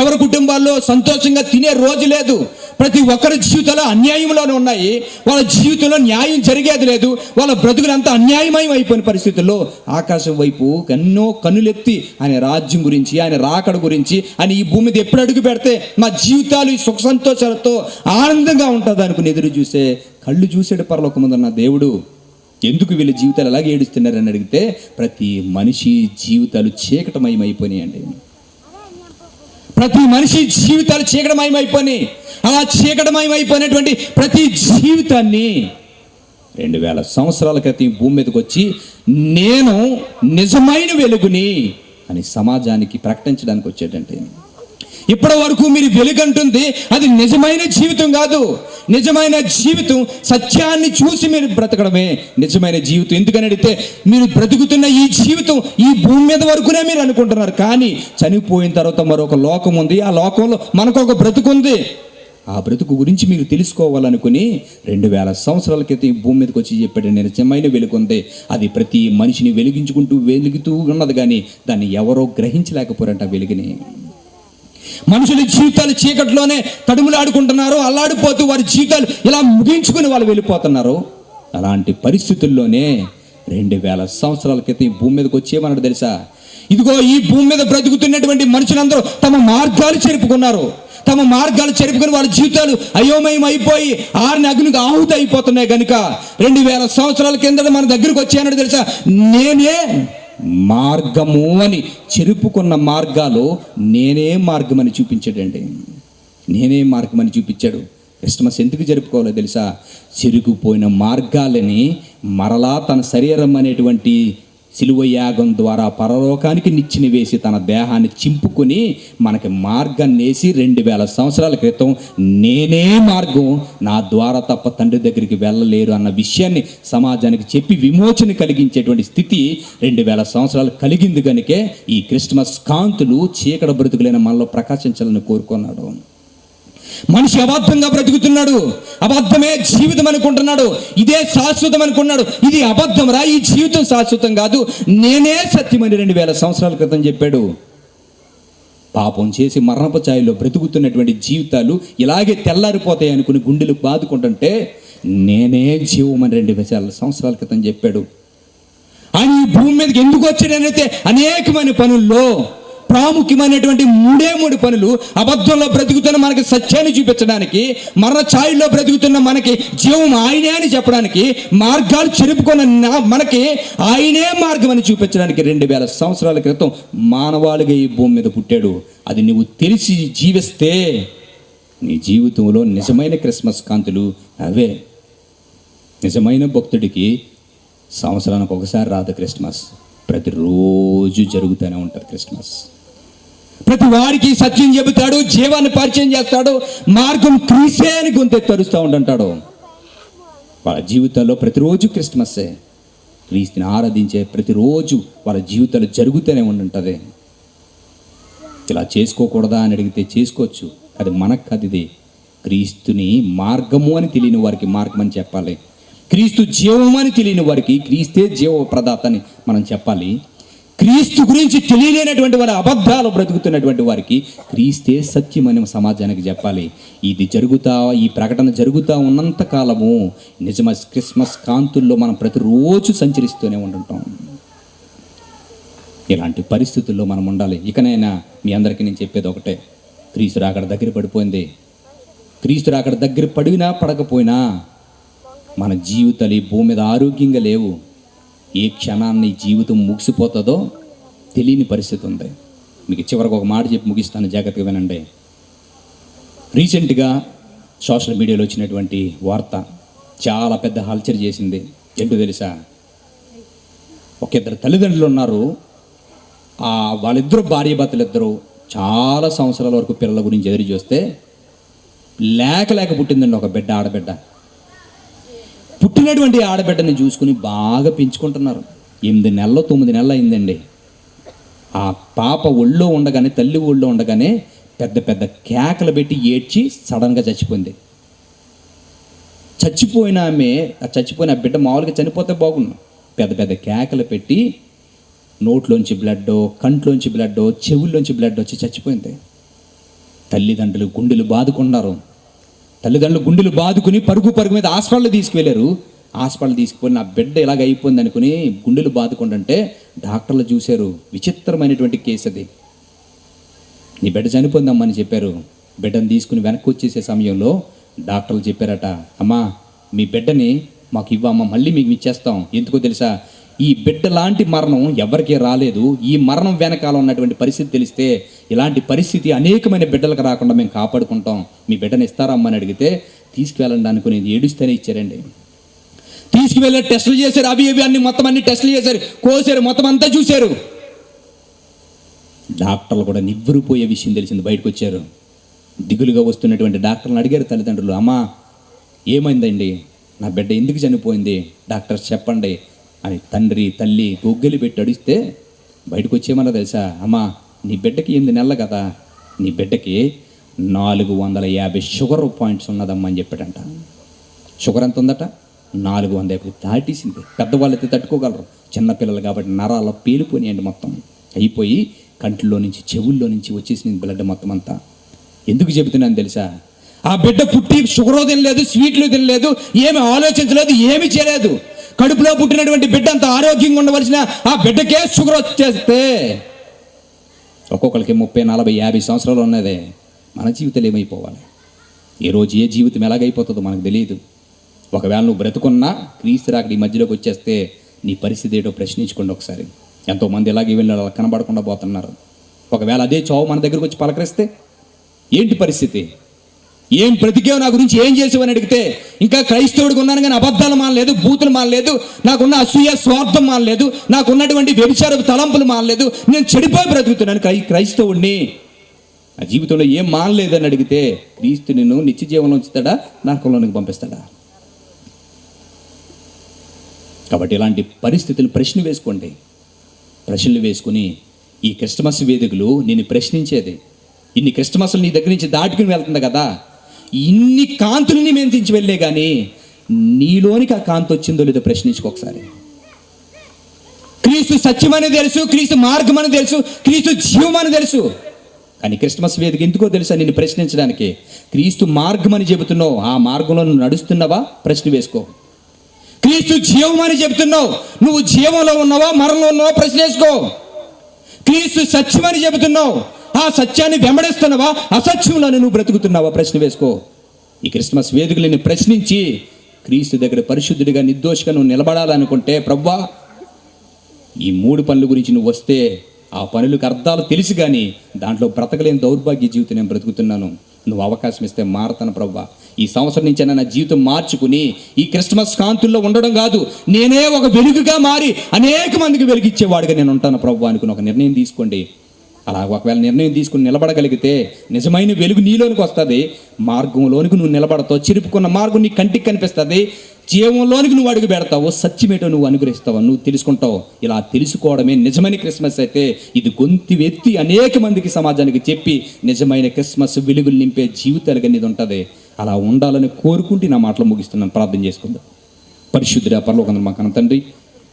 ఎవరి కుటుంబాల్లో సంతోషంగా తినే రోజు లేదు. ప్రతి ఒక్కరి జీవితంలో అన్యాయంలోనే ఉన్నాయి. వాళ్ళ జీవితంలో న్యాయం జరిగేది లేదు. వాళ్ళ బ్రతుకులంతా అన్యాయమయం అయిపోయిన పరిస్థితుల్లో ఆకాశం వైపు ఎన్నో కన్నులెత్తి ఆయన రాజ్యం గురించి, ఆయన రాకడ గురించి, ఆయన ఈ భూమి మీద ఎప్పుడు అడుగు పెడితే మా జీవితాలు సుఖ సంతోషాలతో ఆనందంగా ఉంటుంది అనుకుని ఎదురు చూసే కళ్ళు చూసాడు పరలోకమందున్న దేవుడు. ఎందుకు వీళ్ళ జీవితాలు అలాగే ఏడుస్తున్నారని అడిగితే ప్రతి మనిషి జీవితాలు చీకటమయమైపోయినాయండి. ప్రతి మనిషి జీవితాలు చీకటమయమైపోయినాయి. అలా చీకటమయమైపోయినటువంటి ప్రతి జీవితాన్ని 2000 సంవత్సరాల క్రితం భూమి మీదకి వచ్చి నేను నిజమైన వెలుగుని అని సమాజానికి ప్రకటించడానికి వచ్చేటంటే, ఇప్పటి వరకు మీరు వెలుగంటుంది అది నిజమైన జీవితం కాదు. నిజమైన జీవితం సత్యాన్ని చూసి మీరు బ్రతకడమే నిజమైన జీవితం. ఎందుకని అడిగితే మీరు బ్రతుకుతున్న ఈ జీవితం ఈ భూమి మీద వరకునే మీరు అనుకుంటున్నారు, కానీ చనిపోయిన తర్వాత మరొక లోకం ఉంది. ఆ లోకంలో మనకు ఒక బ్రతుకుంది. ఆ బ్రతుకు గురించి మీరు తెలుసుకోవాలనుకుని 2000 సంవత్సరాల క్రితం ఈ భూమి మీదకి వచ్చి చెప్పాడు నిజమైన వెలుగు ఉంది, అది ప్రతి మనిషిని వెలుగుతూ ఉన్నది, కానీ దాన్ని ఎవరో గ్రహించలేకపోయారంట వెలుగుని. మనుషుల జీవితాలు చీకట్లోనే తడుములాడుకుంటున్నారు, అల్లాడిపోతూ వారి జీవితాలు ఇలా ముగించుకుని వాళ్ళు వెళ్ళిపోతున్నారు. అలాంటి పరిస్థితుల్లోనే 2000 సంవత్సరాల క్రితం ఈ భూమి మీదకి వచ్చేమన్నాడు తెలుసా? ఇదిగో ఈ భూమి మీద బ్రతుకుతున్నటువంటి మనుషులందరూ తమ మార్గాలు చెరుపుకున్నారు. తమ మార్గాలు చెరుపుకుని వాళ్ళ జీవితాలు అయోమయం అయిపోయి ఆరిని అగ్నికి ఆహుతి అయిపోతున్నాయి. కనుక 2000 సంవత్సరాల కింద మన దగ్గరకు వచ్చాయన్నాడు తెలుసా? నేనే మార్గము అని చెరుపుకున్న మార్గాలు నేనే మార్గమని చూపించాడండి. నేనే మార్గమని చూపించాడు. క్రిస్మస్ ఎందుకు జరుపుకోవాలో తెలుసా? చెరుకుపోయిన మార్గాలని మరలా తన శరీరం అనేటువంటి సిలువ యాగం ద్వారా పరలోకానికి నిచ్చెన వేసి తన దేహాన్ని చింపుకొని మనకి మార్గాన్ని వేసి 2000 సంవత్సరాల క్రితం నేనే మార్గం, నా ద్వారా తప్ప తండ్రి దగ్గరికి వెళ్ళలేరు అన్న విషయాన్ని సమాజానికి చెప్పి విమోచన కలిగించేటువంటి స్థితి 2000 సంవత్సరాలు కలిగింది. కనుకే ఈ క్రిస్మస్ కాంతులు చీకట బ్రతుకులైన మనలో ప్రకాశించాలని కోరుకున్నాడు. మనిషి అబద్ధంగా బ్రతుకుతున్నాడు, అబద్ధమే జీవితం అనుకుంటున్నాడు, ఇదే శాశ్వతం అనుకున్నాడు. ఇది అబద్ధం రా, ఈ జీవితం శాశ్వతం కాదు, నేనే సత్యమని 2000 సంవత్సరాల క్రితం చెప్పాడు. పాపం చేసి మరణపు ఛాయలో బ్రతుకుతున్నటువంటి జీవితాలు ఇలాగే తెల్లారిపోతాయి అనుకుని గుండెలు బాదుకుంటుంటే నేనే జీవమని 2000 సంవత్సరాల క్రితం చెప్పాడు. ఆయన ఈ భూమి మీదకి ఎందుకు వచ్చాడనైతే అనేకమైన పనుల్లో ప్రాముఖ్యమైనటువంటి 3 పనులు అబద్ధంలో బ్రతుకుతున్న మనకి సత్యాన్ని చూపించడానికి, మరణ ఛాయల్లో బ్రతుకుతున్న మనకి జీవం ఆయనే అని చెప్పడానికి, మార్గాలు చెరుపుకున్న మనకి ఆయనే మార్గం అని చూపించడానికి 2000 సంవత్సరాల క్రితం మానవాళిగా ఈ భూమి మీద పుట్టాడు. అది నువ్వు తెలిసి జీవిస్తే నీ జీవితంలో నిజమైన క్రిస్మస్ కాంతులు అవే. నిజమైన భక్తుడికి సంవత్సరానికి ఒకసారి రాదు క్రిస్మస్, ప్రతిరోజు జరుగుతూనే ఉంటుంది క్రిస్మస్. ప్రతి వారికి సత్యం చెబుతాడు, జీవాన్ని పరిచయం చేస్తాడు, మార్గం క్రీస్తే అని గొంతెత్తి తరుస్తూ ఉంటుంటాడు. వాళ్ళ జీవితాల్లో ప్రతిరోజు క్రిస్మస్సే. క్రీస్తుని ఆరాధించే ప్రతిరోజు వాళ్ళ జీవితాలు జరుగుతూనే ఉంటుంటుంది. ఇలా చేసుకోకూడదా అని అడిగితే చేసుకోవచ్చు, అది మనకు కాదు. ఇది క్రీస్తుని మార్గము అని తెలియని వారికి మార్గం అని చెప్పాలి. క్రీస్తు జీవము అని తెలియని వారికి క్రీస్తే జీవ ప్రదాత అని మనం చెప్పాలి. క్రీస్తు గురించి తెలియలేనటువంటి వారి అబద్ధాలు బ్రతుకుతున్నటువంటి వారికి క్రీస్తే సత్యమని సమాజానికి చెప్పాలి. ఈ ప్రకటన జరుగుతూ ఉన్నంత కాలము నిజమైన క్రిస్మస్ కాంతుల్లో మనం ప్రతిరోజు సంచరిస్తూనే ఉంటుంటాం. ఇలాంటి పరిస్థితుల్లో మనం ఉండాలి. ఇకనైనా మీ అందరికీ నేను చెప్పేది ఒకటే, క్రీస్తు రాకడ దగ్గర పడిపోయింది. క్రీస్తు రాకడ దగ్గర పడినా పడకపోయినా మన జీవితాలు ఈ భూమి మీద ఆరోగ్యంగా లేవు. ఏ క్షణాన్ని జీవితం ముగిసిపోతుందో తెలియని పరిస్థితి ఉంది. మీకు చివరికి ఒక మాట చెప్పి ముగిస్తాను, జాగ్రత్తగా వినండి. రీసెంట్గా సోషల్ మీడియాలో వచ్చినటువంటి వార్త చాలా పెద్ద హల్చర్ చేసింది. ఏంటో తెలుసా? ఒక 2 తల్లిదండ్రులు ఉన్నారు. వాళ్ళిద్దరూ భార్యాభర్తలు ఇద్దరు చాలా సంవత్సరాల వరకు పిల్లల గురించి ఎదురు చూస్తే లేక పుట్టిందండి ఒక బిడ్డ, ఆడబిడ్డ. పుట్టినటువంటి ఆడబిడ్డని చూసుకుని బాగా పెంచుకుంటున్నారు. 8 నెలలు 9 నెలలు అయిందండి. ఆ పాప ఒళ్ళో ఉండగానే, తల్లి ఒళ్ళో ఉండగానే పెద్ద కేకలు పెట్టి ఏడ్చి సడన్గా చచ్చిపోయింది. చచ్చిపోయిన బిడ్డ మామూలుగా చనిపోతే బాగుండు, పెద్ద కేకలు పెట్టి నోట్లోంచి బ్లడ్, కంట్లోంచి బ్లడ్, చెవుల్లోంచి బ్లడ్ వచ్చి చచ్చిపోయింది. తల్లిదండ్రులు గుండెలు బాదుకున్నారు. గుండెలు బాదుకుని పరుగు మీద హాస్పిటల్ తీసుకువెళ్ళారు. హాస్పిటల్ తీసుకుపోయి నా బిడ్డ ఇలాగ అయిపోయింది అనుకుని గుండెలు బాదుకుంటుంటే డాక్టర్లు చూశారు. విచిత్రమైనటువంటి కేసు అది. నీ బిడ్డ చనిపోయిందమ్మని చెప్పారు. బిడ్డను తీసుకుని వెనక్కి వచ్చేసే సమయంలో డాక్టర్లు చెప్పారట, అమ్మా మీ బిడ్డని మాకు ఇవ్వమ్మా, మళ్ళీ మీకు ఇచ్చేస్తాం. ఎందుకో తెలుసా, ఈ బిడ్డ లాంటి మరణం ఎవరికీ రాలేదు. ఈ మరణం వెనకాల ఉన్నటువంటి పరిస్థితి తెలిస్తే ఇలాంటి పరిస్థితి అనేకమైన బిడ్డలకు రాకుండా మేము కాపాడుకుంటాం, మీ బిడ్డను ఇస్తారమ్మా అని అడిగితే తీసుకువెళ్ళండి అనుకుని ఏడుస్తూనే ఇచ్చారండి. తీసుకువెళ్ళి టెస్టులు చేశారు, అవి అన్ని మొత్తం అన్ని టెస్టులు చేశారు, కోసారు, మొత్తం అంతా చూశారు. డాక్టర్లు కూడా నివ్వెరపోయే విషయం తెలిసింది, బయటకు వచ్చారు. దిగులుగా వస్తున్నటువంటి డాక్టర్లను అడిగారు తల్లిదండ్రులు, అమ్మా ఏమైందండి, నా బిడ్డ ఎందుకు చనిపోయింది, డాక్టర్స్ చెప్పండి అని తండ్రి తల్లి గొగ్గలి పెట్టి అడిగితే బయటకు వచ్చేమన్నా తెలుసా, అమ్మా నీ బిడ్డకి 8 నెలలు కదా, నీ బిడ్డకి 450 షుగర్ పాయింట్స్ ఉన్నదమ్మా అని చెప్పాడంట. షుగర్ ఎంత ఉందట, 450 దాటేసింది. పెద్దవాళ్ళైతే తట్టుకోగలరు, చిన్నపిల్లలు కాబట్టి నరాలు పేలిపోయినాయండి, మొత్తం అయిపోయి కంట్లో నుంచి చెవుల్లో నుంచి వచ్చేసింది బ్లడ్ మొత్తం అంతా. ఎందుకు చెబుతున్నాను తెలుసా, ఆ బిడ్డ పుట్టి షుగర్ తినలేదు, స్వీట్లు తినలేదు, ఏమి ఆలోచించలేదు, ఏమి చేయలేదు. కడుపులో పుట్టినటువంటి బిడ్డ అంత ఆరోగ్యంగా ఉండవలసిన ఆ బిడ్డకే షుగర్ వచ్చేస్తే ఒక్కొక్కరికి 30, 40, 50 సంవత్సరాలు ఉన్నదే. మన జీవితాలు ఏమైపోవాలి, ఏ రోజు ఏ జీవితం ఎలాగైపోతుందో మనకు తెలియదు. ఒకవేళ నువ్వు బ్రతుకున్నా క్రీస్తు రాకడ ఈ మధ్యలోకి వచ్చేస్తే నీ పరిస్థితి ఏంటో ప్రశ్నించుకోండి ఒకసారి. ఎంతోమంది ఇలాగే వెళ్ళి అలా కనబడకుండా పోతున్నారు. ఒకవేళ అదే చావు మన దగ్గరకు వచ్చి పలకరిస్తే ఏంటి పరిస్థితి, ఏం బ్రతికేవు, నా గురించి ఏం చేసావు అని అడిగితే ఇంకా క్రైస్తవుడికి ఉన్నాను కానీ అబద్ధాలు మానలేదు, బూతులు మానలేదు, నాకున్న అసూయ స్వార్థం మానలేదు, నాకున్నటువంటి వ్యభిచారపు తలంపులు మానలేదు, నేను చెడిపోయి బ్రతుకుతున్నాను క్రైస్తవుడిని, ఆ జీవితంలో ఏం మానలేదని అడిగితే క్రీస్తు నిన్ను నిత్య జీవనంలో ఉంచుతాడా, నరకంలోనికి పంపిస్తాడా? కాబట్టి ఇలాంటి పరిస్థితులు ప్రశ్న వేసుకోండి. ప్రశ్నలు వేసుకుని ఈ క్రిస్టమస్ వేదికలు నేను ప్రశ్నించేది, ఇన్ని క్రిస్టమస్లు నీ దగ్గర నుంచి దాటుకుని వెళ్తుంది కదా, ఇన్ని కాంతుల్ని మేము తెచ్చి వెళ్ళే కానీ నీలోనికి ఆ కాంతి వచ్చిందో లేదో ప్రశ్నించుకో ఒకసారి. క్రీస్తు సత్యమని తెలుసు, క్రీస్తు మార్గం అని తెలుసు, క్రీస్తు జీవం అని తెలుసు, కానీ క్రిస్టమస్ వేదిక ఎందుకో తెలుసా నిన్ను ప్రశ్నించడానికి. క్రీస్తు మార్గం అని చెబుతున్నావు, ఆ మార్గంలో నువ్వు నడుస్తున్నావా ప్రశ్న వేసుకో. క్రీస్తు జీవం అని చెబుతున్నావు, నువ్వు జీవంలో ఉన్నావా మరణంలో ఉన్నావా ప్రశ్న వేసుకో. క్రీస్తు సత్యం అని చెబుతున్నావు, ఆ సత్యాన్ని వెంబడిస్తున్నావా అసత్యంలో నువ్వు బ్రతుకుతున్నావా ప్రశ్న వేసుకో. ఈ క్రిస్మస్ వేదికలని ప్రశ్నించి క్రీస్తు దగ్గర పరిశుద్ధుడిగా నిర్దోషిగా నువ్వు నిలబడాలనుకుంటే, ప్రభువా ఈ 3 పనుల గురించి నువ్వు వస్తే ఆ పనులకు అర్థాలు తెలుసు కానీ దాంట్లో బ్రతకలేని దౌర్భాగ్య జీవితం నేను బ్రతుకుతున్నాను, నువ్వు అవకాశం ఇస్తే మారతాను ప్రభువా. ఈ సంవత్సరం నుంచి నా జీవితం మార్చుకుని ఈ క్రిస్మస్ కాంతుల్లో ఉండడం కాదు, నేనే ఒక వెలుగుగా మారి అనేక మందికి వెలిగిచ్చేవాడుగా నేను ఉంటాను ప్రభువా అనుకుని ఒక నిర్ణయం తీసుకోండి. అలా ఒకవేళ నిర్ణయం తీసుకుని నిలబడగలిగితే నిజమైన వెలుగు నీలోనికి వస్తుంది, మార్గంలోనికి నువ్వు నిలబడతావు, చిరుపుకున్న మార్గం నీ కంటికి కనిపిస్తుంది, జీవంలోనికి నువ్వు అడుగు పెడతావు, సత్యమేటో నువ్వు అనుగ్రహిస్తావు, నువ్వు తెలుసుకుంటావు. ఇలా తెలుసుకోవడమే నిజమైన క్రిస్మస్ అయితే ఇది గొంతు ఎత్తి అనేక మందికి సమాజానికి చెప్పి నిజమైన క్రిస్మస్ వెలుగులు నింపే జీవితాలుగా నీది ఉంటుంది. అలా ఉండాలని కోరుకుంటే నా మాటలు ముగిస్తున్నాను. ప్రార్థన చేసుకుందాం. పరిశుద్ధుడా పరలోకమందున్న మా కన్న తండ్రి,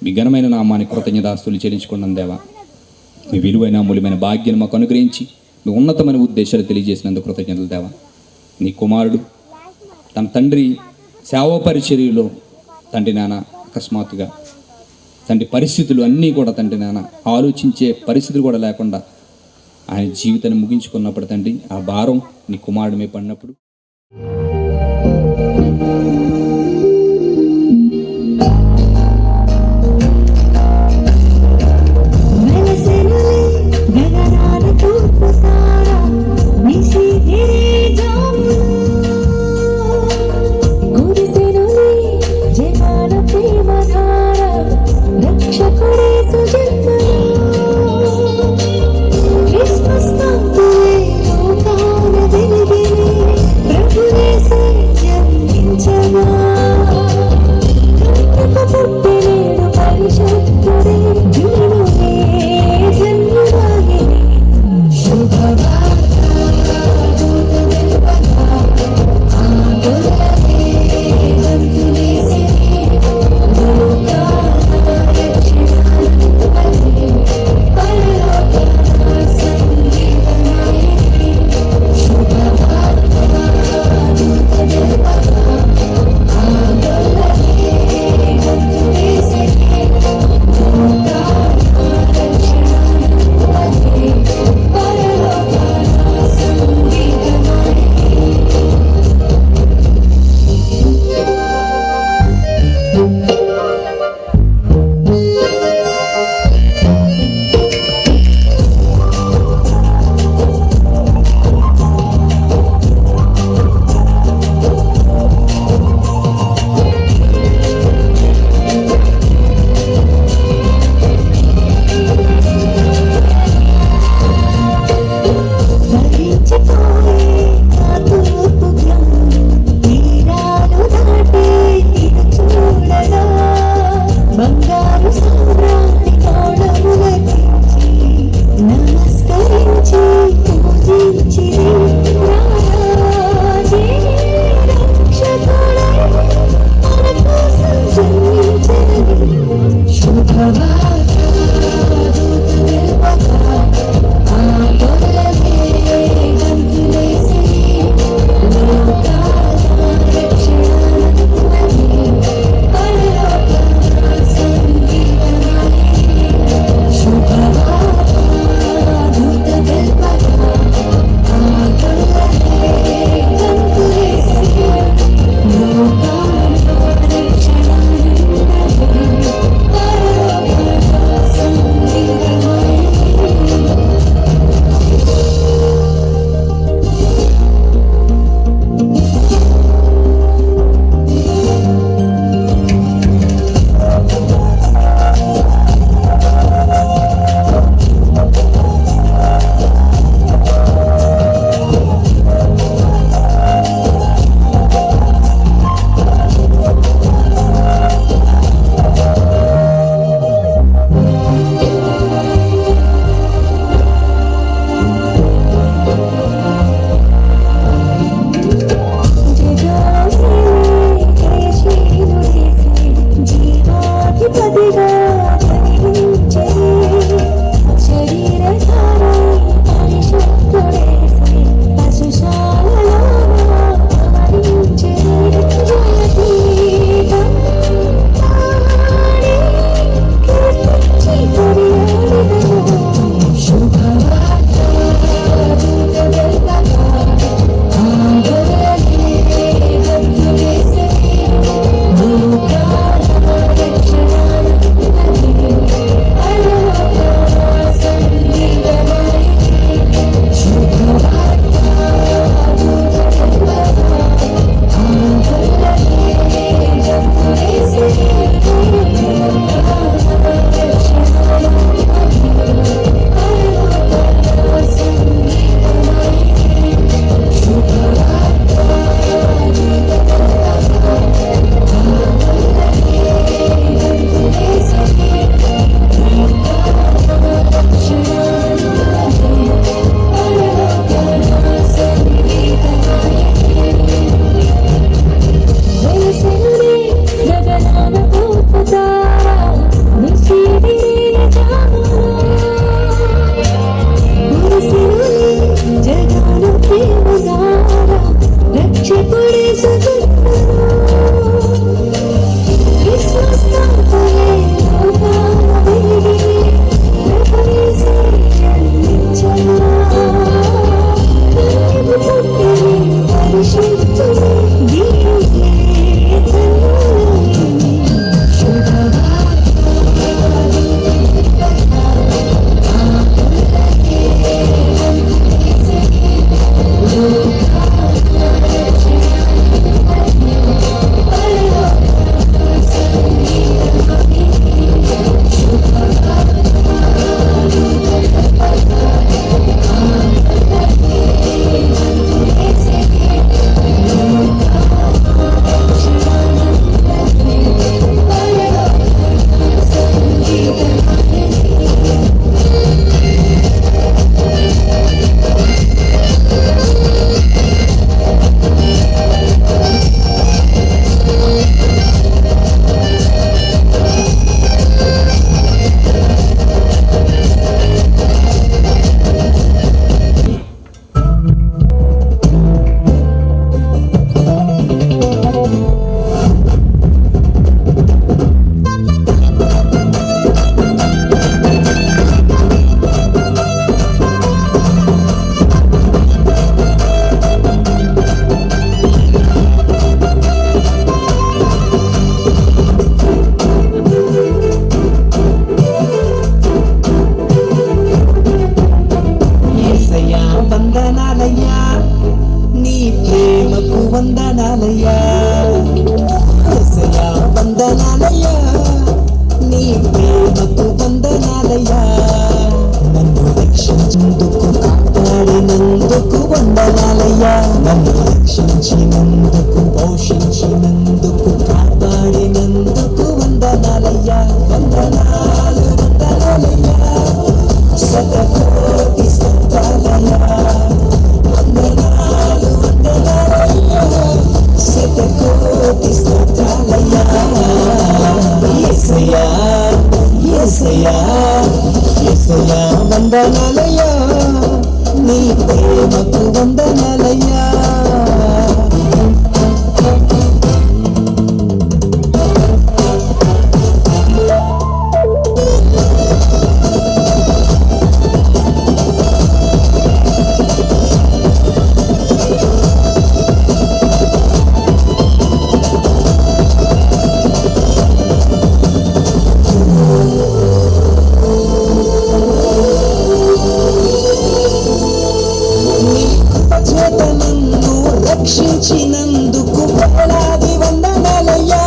మీ ఘనమైన నామానికి కృతజ్ఞతాస్తుతులు చెల్లించుకున్నాను దేవా. మీ విలువైన అమూల్యమైన భాగ్యాన్ని మాకు అనుగ్రహించి మీ ఉన్నతమైన ఉద్దేశాలు తెలియజేసినందుకు కృతజ్ఞతలు దేవా. నీ కుమారుడు తన తండ్రి సేవ పరిచర్యలో తండ్రి నాన్న అకస్మాత్తుగా తండ్రి పరిస్థితులు అన్నీ కూడా తండ్రి నాన్న ఆలోచించే పరిస్థితులు కూడా లేకుండా ఆయన జీవితాన్ని ముగించుకున్నప్పుడు తండ్రి ఆ భారం నీ కుమారుడు మీద పడినప్పుడు రక్షించినందుకు, పోషించినందుకు, కాపాడినందుకు వందనాలయ్యా, వందనాలు వందనాలయ్యా, శతకోటి స్తోత్రాలయ్యా, వందనాలు వందనాలయ్యా, శతకోటి స్తోత్రాలయ్యా. యేసయ్యా యేసయ్యా యేసయ్యా వందనాలయ్యా, నీ ప్రేమకు వందనాలయ్యా. రక్షించినందుకు వేలాది వందనాలయ్యా,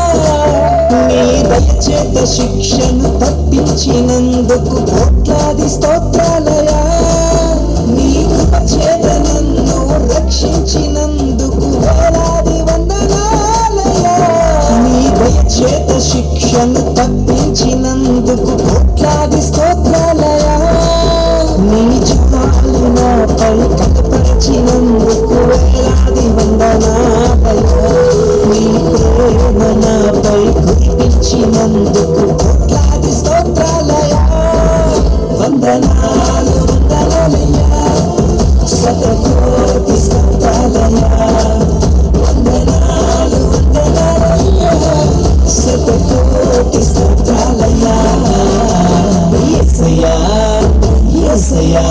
నీ దయచేత శిక్షను తప్పించినందుకు కోట్లాది స్తోత్రాలయ్యా. నీ కృప చేత నన్ను రక్షించినందుకు వేలాది వందనాలయ్యా, నీ దయచేత శిక్షను తప్పించినందుకు కోట్లాది స్తోత్రాలయ్యా. నీ జ్ఞానాలు నాపై కనపరిచినందుకు వేలాది వందనాలయ్యా, నీ ప్రేమ నాపై కురిపించినందుకు కోట్లాది స్తోత్రాలయ్యా. వందనాలు వందనాలయ్యా, శతకోటి స్తోత్రాలయ్యా, వందనాలు వందనాలయ్యా, శతకోటి స్తోత్రాలయ్యా. యేసయ్యా యేసయ్యా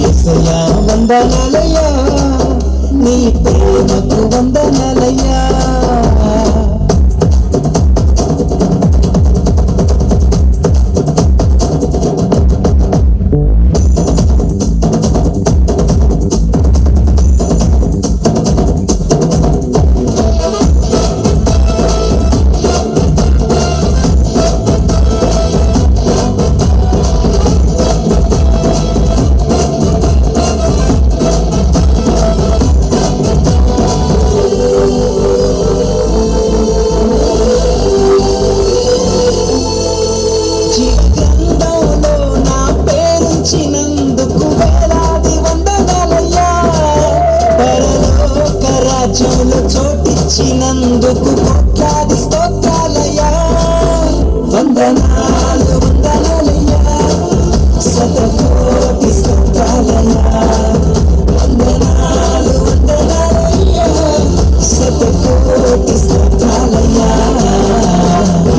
యేసయ్యా వందనాలయ్యా, నీ ప్రేమకు వందనాలయ్యా. చోటిచ్చినందుకు కోట్లాది స్తోత్రాలయ్యా, వందనాలు వందనాలయ్యా, శతకోటి స్తోత్రాలయ్యా, వందనాలు వందనాలయ్యా, శతకోటి స్తోత్రాలయ్యా.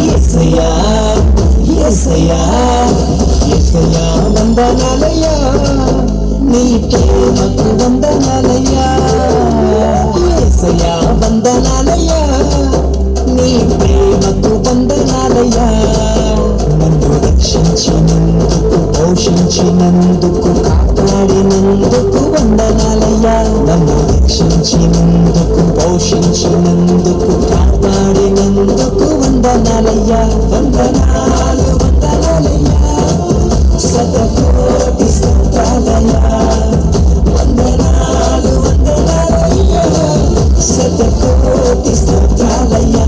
యేసయ్యా యేసయ్యా యేసయ్యా వందనాలయ్యా, నీ ప్రేమకు వందనాలయ్యా. యేసయ్యా వందనాలయ్యా, నీ ప్రేమకు వందనాలయ్యా. నన్ను రక్షించినందుకు, పోషించినందుకు, కాపాడినందుకు వందనాలయ్యా. నన్ను రక్షించినందుకు, పోషించినందుకు, కాపాడినందుకు వందనాలయ్యా. వందనాలు వందనాలయ్యా, శతకోటి స్తోత్రాలయ్యా, వందనాలు వందనాలయ్యా, శతకోటి స్తోత్రాలయ్యా.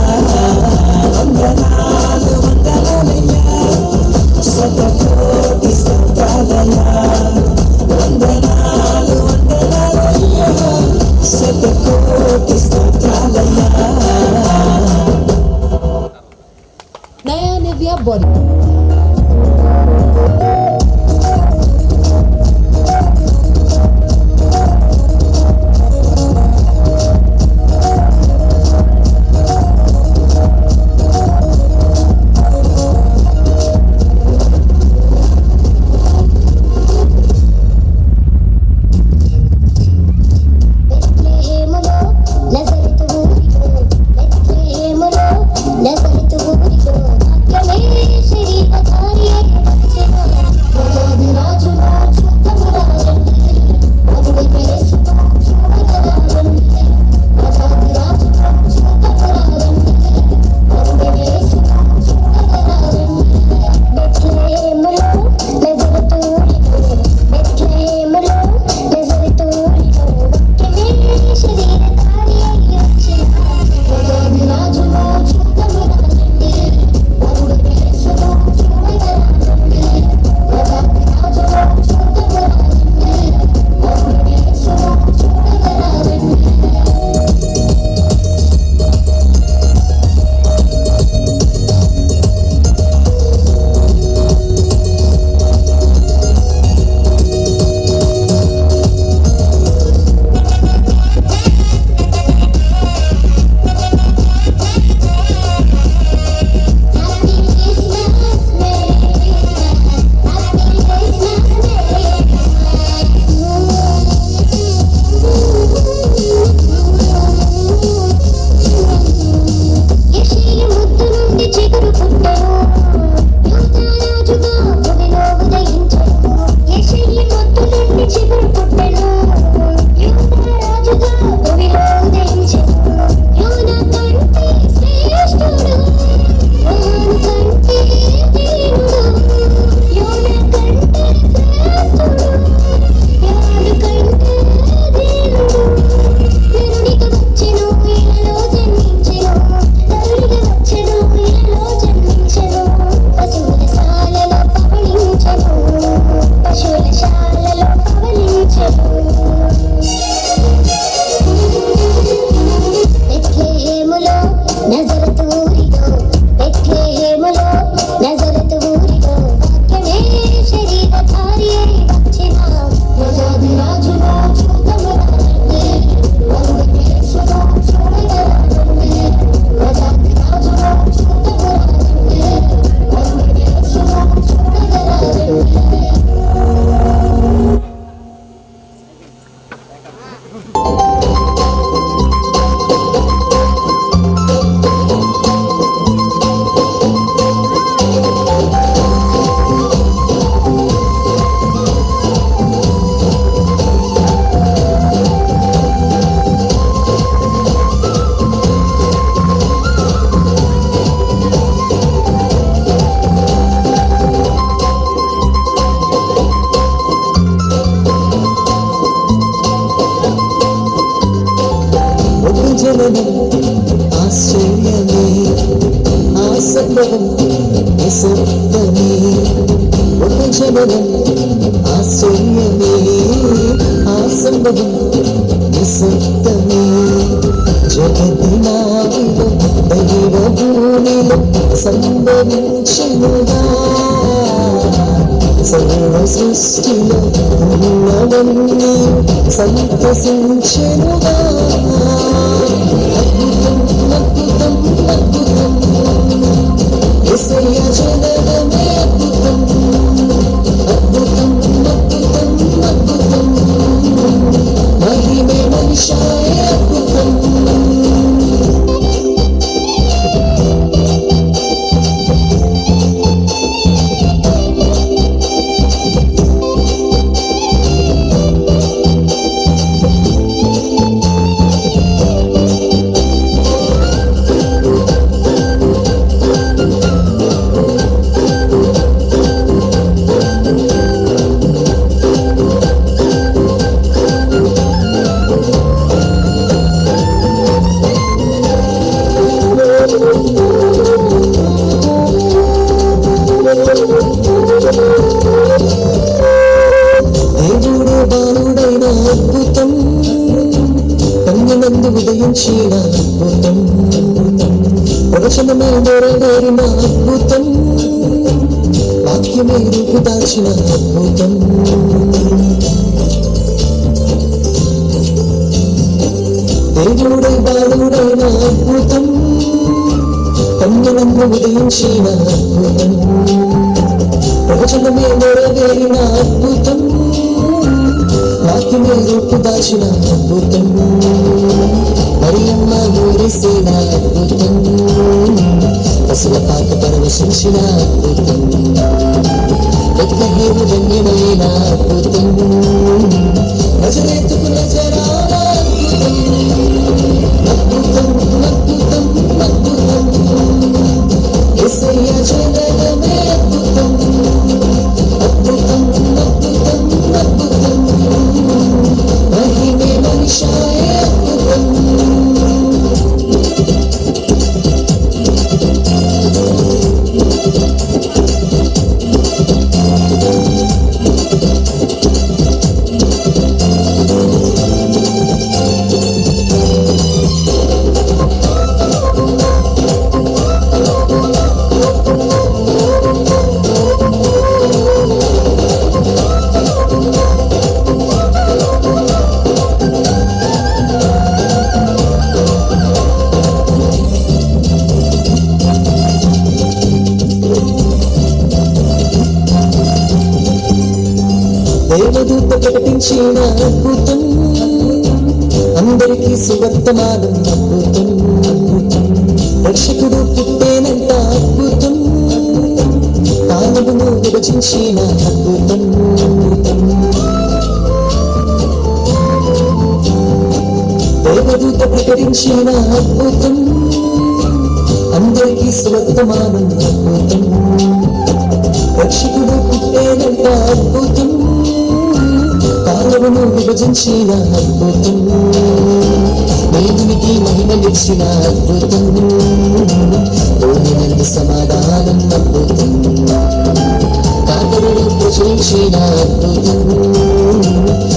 వందనాలు వందనాలయ్యా, శతకోటి స్తోత్రాలయ్యా, వందనాలు వందనాలయ్యా, శతకోటి స్తోత్రాలయ్యా. Naya Nivea Body. Nazareth, సంభవం నిశ్శబ్దమే ఒక జననం ఆశ్చర్యమే ఆ సంభవం నిశ్శబ్దమే జగదినావిలో దైవ భూమిలో సంభవించినగా సర్వ సృష్టిలో ఉన్నవన్నీ సంతసించెనుగా అద్భుతం అద్భుతం అద్భుతం యేసయ్య జననమే అద్భుతం అద్భుతం అద్భుతం అద్భుతం మహిమే మనిషాయ అద్భుతం దేవుడే బాలుడైన అద్భుతం కన్నునందు ఉదయించిన అద్భుతం ప్రవచనమే నెరవేరిన అద్భుతం వాక్యమే రూపు దాల్చిన అద్భుతం దేవుడే బాలుడైన అద్భుతం కన్నునందు ఉదయించిన అద్భుతం ప్రవచనమే నెరవేరిన అద్భుతం వాక్యమే రూపు దాచిన అద్భుతం మరియమ్మ ఊరిసిన అద్భుతం పసుల పాక పరవశించిన అద్భుతం బెత్లెహేము ధన్యమైన అద్భుతం నజరేతుకు నజరాల అద్భుతం అద్భుతం అద్భుతం యేసయ్య జననమే అద్భుతం అద్భుతం అద్భుతం అద్భుతం మహిమే మనిషాయ అద్భుతం దేవదూత ప్రకటించిన అద్భుతం అందరికీ సువర్తమానం అద్భుతం రక్షకుడు పుట్టేనంత అద్భుతం కాలమును విభజించిన అద్భుతం దేవదూత ప్రకటించిన అద్భుతం అందరికీ సువర్తమానం అద్భుతం రక్షకుడు పుట్టేనంత అద్భుతం కాలమును విభజించిన అద్భుతం దేవునికి మహిమలిచ్చిన అద్భుతం తోలినందు సమాధానం అద్భుతం కాకరుడు ప్రచురించిన అద్భుతం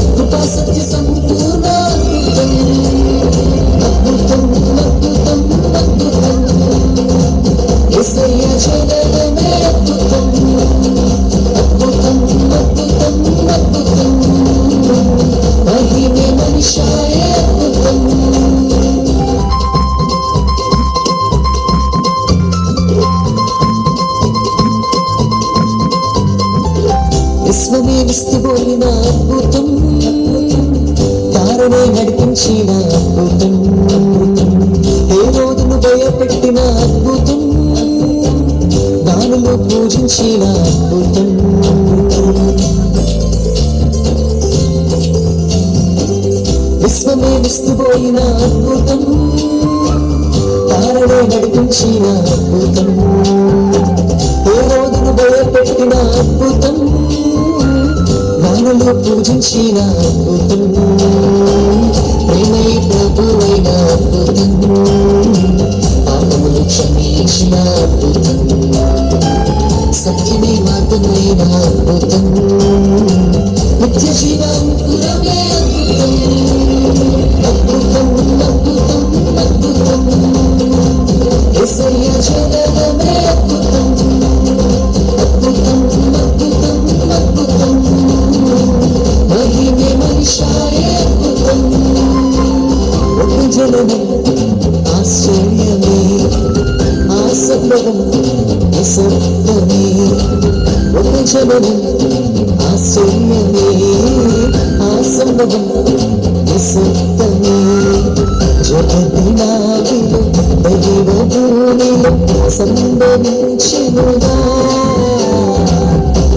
కృపా సత్య సంపూర్ణ అద్భుతం అద్భుతం అద్భుతం యేసయ్య జననమే అద్భుతం అద్భుతం అద్భుతం అద్భుతం మహిమే మనిషాయ అద్భుతం విశ్వమే విస్తుపోయిన అద్భుతం తారనే నడిపించిన అద్భుతం హేరోదును భయపెట్టిన అద్భుతం దానిలో పూజించిన అద్భుతం విశ్వమే విస్తుపోయిన అద్భుతం తారనే నడిపించిన అద్భుతం హేరోదును భయపెట్టిన అద్భుతం దానిలో పూజించిన అద్భుతం ప్రేమే ప్రభువైన అద్భుతం పాపములు క్షమి ఇచ్చిన అద్భుతం, సత్యమే మార్గమైన అద్భుతం, నిత్య జీవాంకురమే అద్భుతం, అద్భుతం, అద్భుతం, యేసయ్య జననమే అద్భుతం, అద్భుతం, అద్భుతం, అద్భుతం, మహిమే మనిషాయే అద్భుతం, ఒక జననం ఆశ్చర్యమే, ఆ సంభవం నిశ్శబ్దమే, ఒక జననం ఆశ్చర్యమే, ఆ సంభవం నిశ్శబ్దమే, జగదినావిలో దైవ భూమిలో సంభవించినుగా,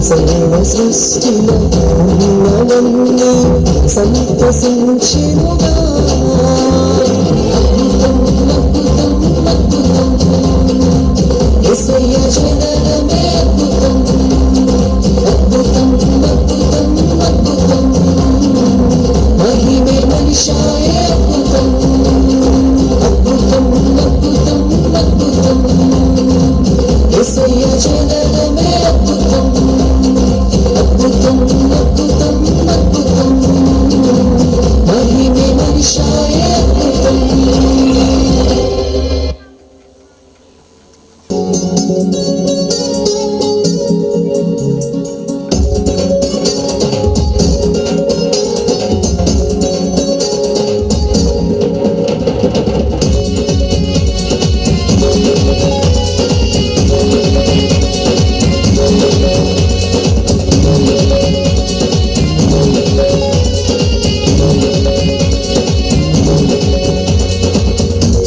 సర్వ సృష్టిలో ఉన్నవన్నీ సంతసించినుగా, అద్భుతం, అద్భుతం, అద్భుతం, యేసయ్య జననమే అద్భుతం, అద్భుతం, అద్భుతం, అద్భుతం, మహిమే మనిషాయే అద్భుతం, అద్భుతం, అద్భుతం, అద్భుతం, యేసయ్య జననమే అద్భుతం, అద్భుతం, అద్భుతం, అద్భుతం, మహిమే మనిషాయే అద్భుతం.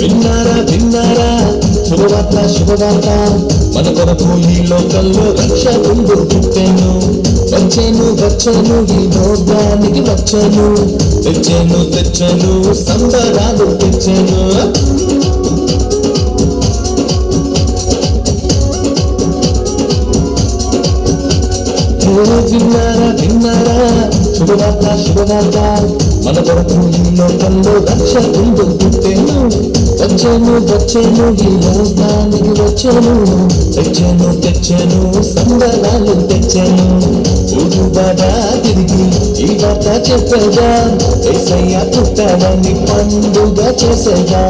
విన్నారా విన్నారా శుభవార్త శుభవార్త, మన కొరకు ఈ లోకంలో రక్షకుడు పుట్టెను, వచ్చెను వచ్చెను ఈ లోకానికి వచ్చెను, తెచ్చెను తెచ్చెను సంబరాలు తెచ్చెను. విన్నారా విన్నారా శుభవార్త శుభవార్త, మన కొరకు ఈ లోకంలో రక్షకుడు పుట్టెను, వచ్చెను వచ్చెను ఈ లోకానికి వచ్చెను, తెచ్చెను తెచ్చెను సంబరాలు తెచ్చెను. ఊరుబడా తిరిగి ఈ వార్త చెప్పగా, యేసయ్య పుట్టాడని పండుగ చేసేగా,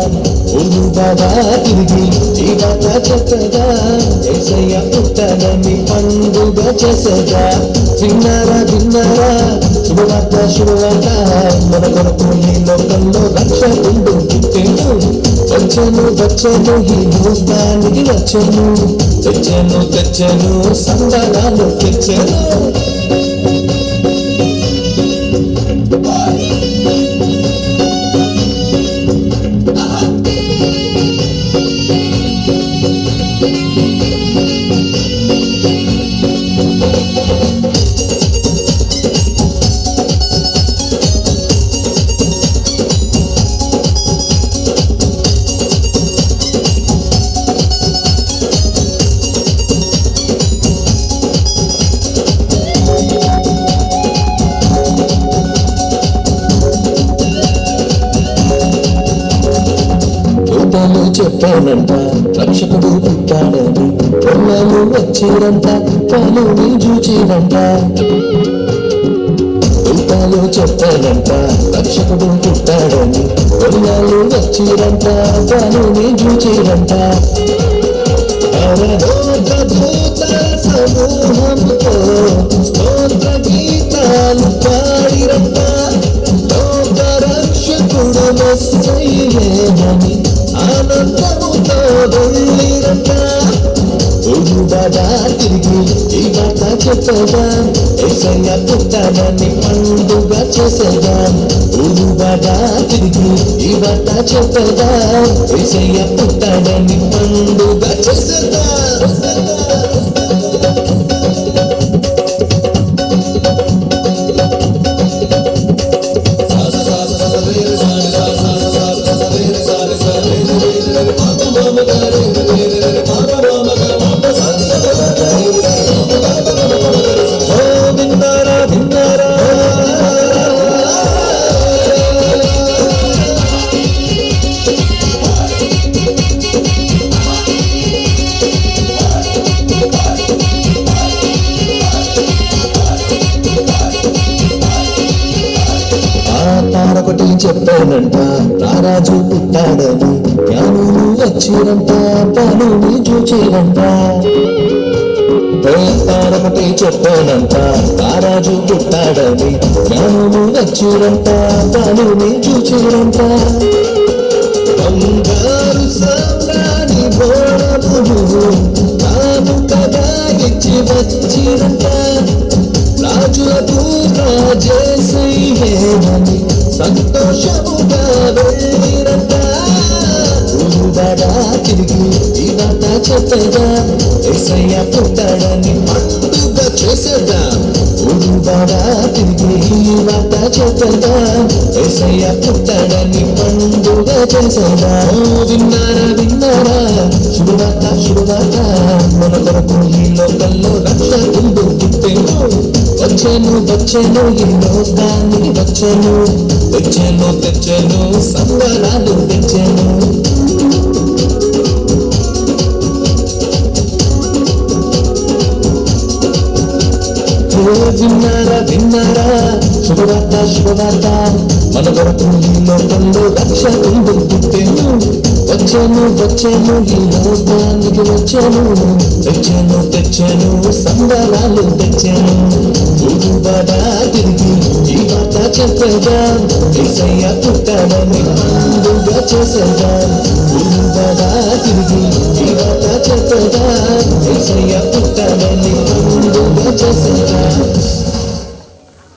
ఊరుబడా తిరిగి ఈ వార్త చెప్పగా, యేసయ్య పుట్టాడని పండుగ చేసేగా. విన్నారా విన్నారా శుభవార్త శుభవార్త, మన కొరకు ఈ లోకంలో రక్షకుడు పుట్టెను, వచ్చెను వచ్చెను ఈ లోకానికి వచ్చెను, తెచ్చెను తెచ్చెను సంబరాలు తెచ్చెను. చెప్పానంట రక్షకుడు పుట్టాడని, కొన్నాళ్ళు వచ్చిరంట తాను నీ చూచిరంట. ఊటాలు చెప్పానంట రక్షకుడు పుట్టాడని, కొన్నాళ్ళు వచ్చిరంట తాను నీ చూచిరంట. సమూహంతో స్తోత్ర గీతాలు పాడిరంట, లోక రక్షకుడు మెస్సయ్యేనని ఆనందముతో వెళ్ళిరంట. ఊరుబడా తిరిగి ఈ మాట చెప్పగా, యేసయ్య పుట్టాడని పండుగ చేసేగా. ఊరుబడా తిరిగి ఈ మాట చెప్పగా, యేసయ్య పుట్టాడని పండుగ చేసేగా. చెప్పానంట రారాజు పుట్టాడని జ్ఞానులు వచ్చిరంట పనుని చూచిరంట తారొకటి చెప్పానంట రారాజు పుట్టాడని జ్ఞానులు వచ్చిరంట పనుని చూచిరంట బంగారు సామ్రాణి బోడములు తాను కదా ఇచ్చి వచ్చిరంట రాజులకు రాజేసయ్యేనని సంతోషముగా వెళ్ళిరంట ఊరువాడా తిరిగి ఈ మాట చెప్పేదా యేసయ్య పుట్టాడని పండుగ చేసేదా ఊరువాడా తిరిగి ఈ మాట చెప్పేదా యేసయ్య పుట్టాడని పండుగ చేసేదా విన్నారా విన్నారా శుభవార్త శుభవార్త మన కొరకు ఈ లోకంలో రక్షకుడు పుట్టెను వచ్చెను వచ్చెను ఈ లోకానికి వచ్చెను తెచ్చెను తెచ్చెను సంబరాలు తెచ్చెను విన్నారా విన్నారా శుభవార్త శుభవార్త మన కొరకు ఈ లోకంలో రక్షకుడు పుట్టెను వచ్చెను వచ్చెను ఈ లోకానికి వచ్చెను తెచ్చెను తెచ్చెను సంబరాలు తెచ్చెను ఊరువాడా తిరిగి ఈ మాట చెప్పేదా యేసయ్య పుట్టాడని పండుగ చేసేదా ఊరువాడా తిరిగి ఈ మాట చెప్పేదా యేసయ్య పుట్టాడని పండుగ చేసేదా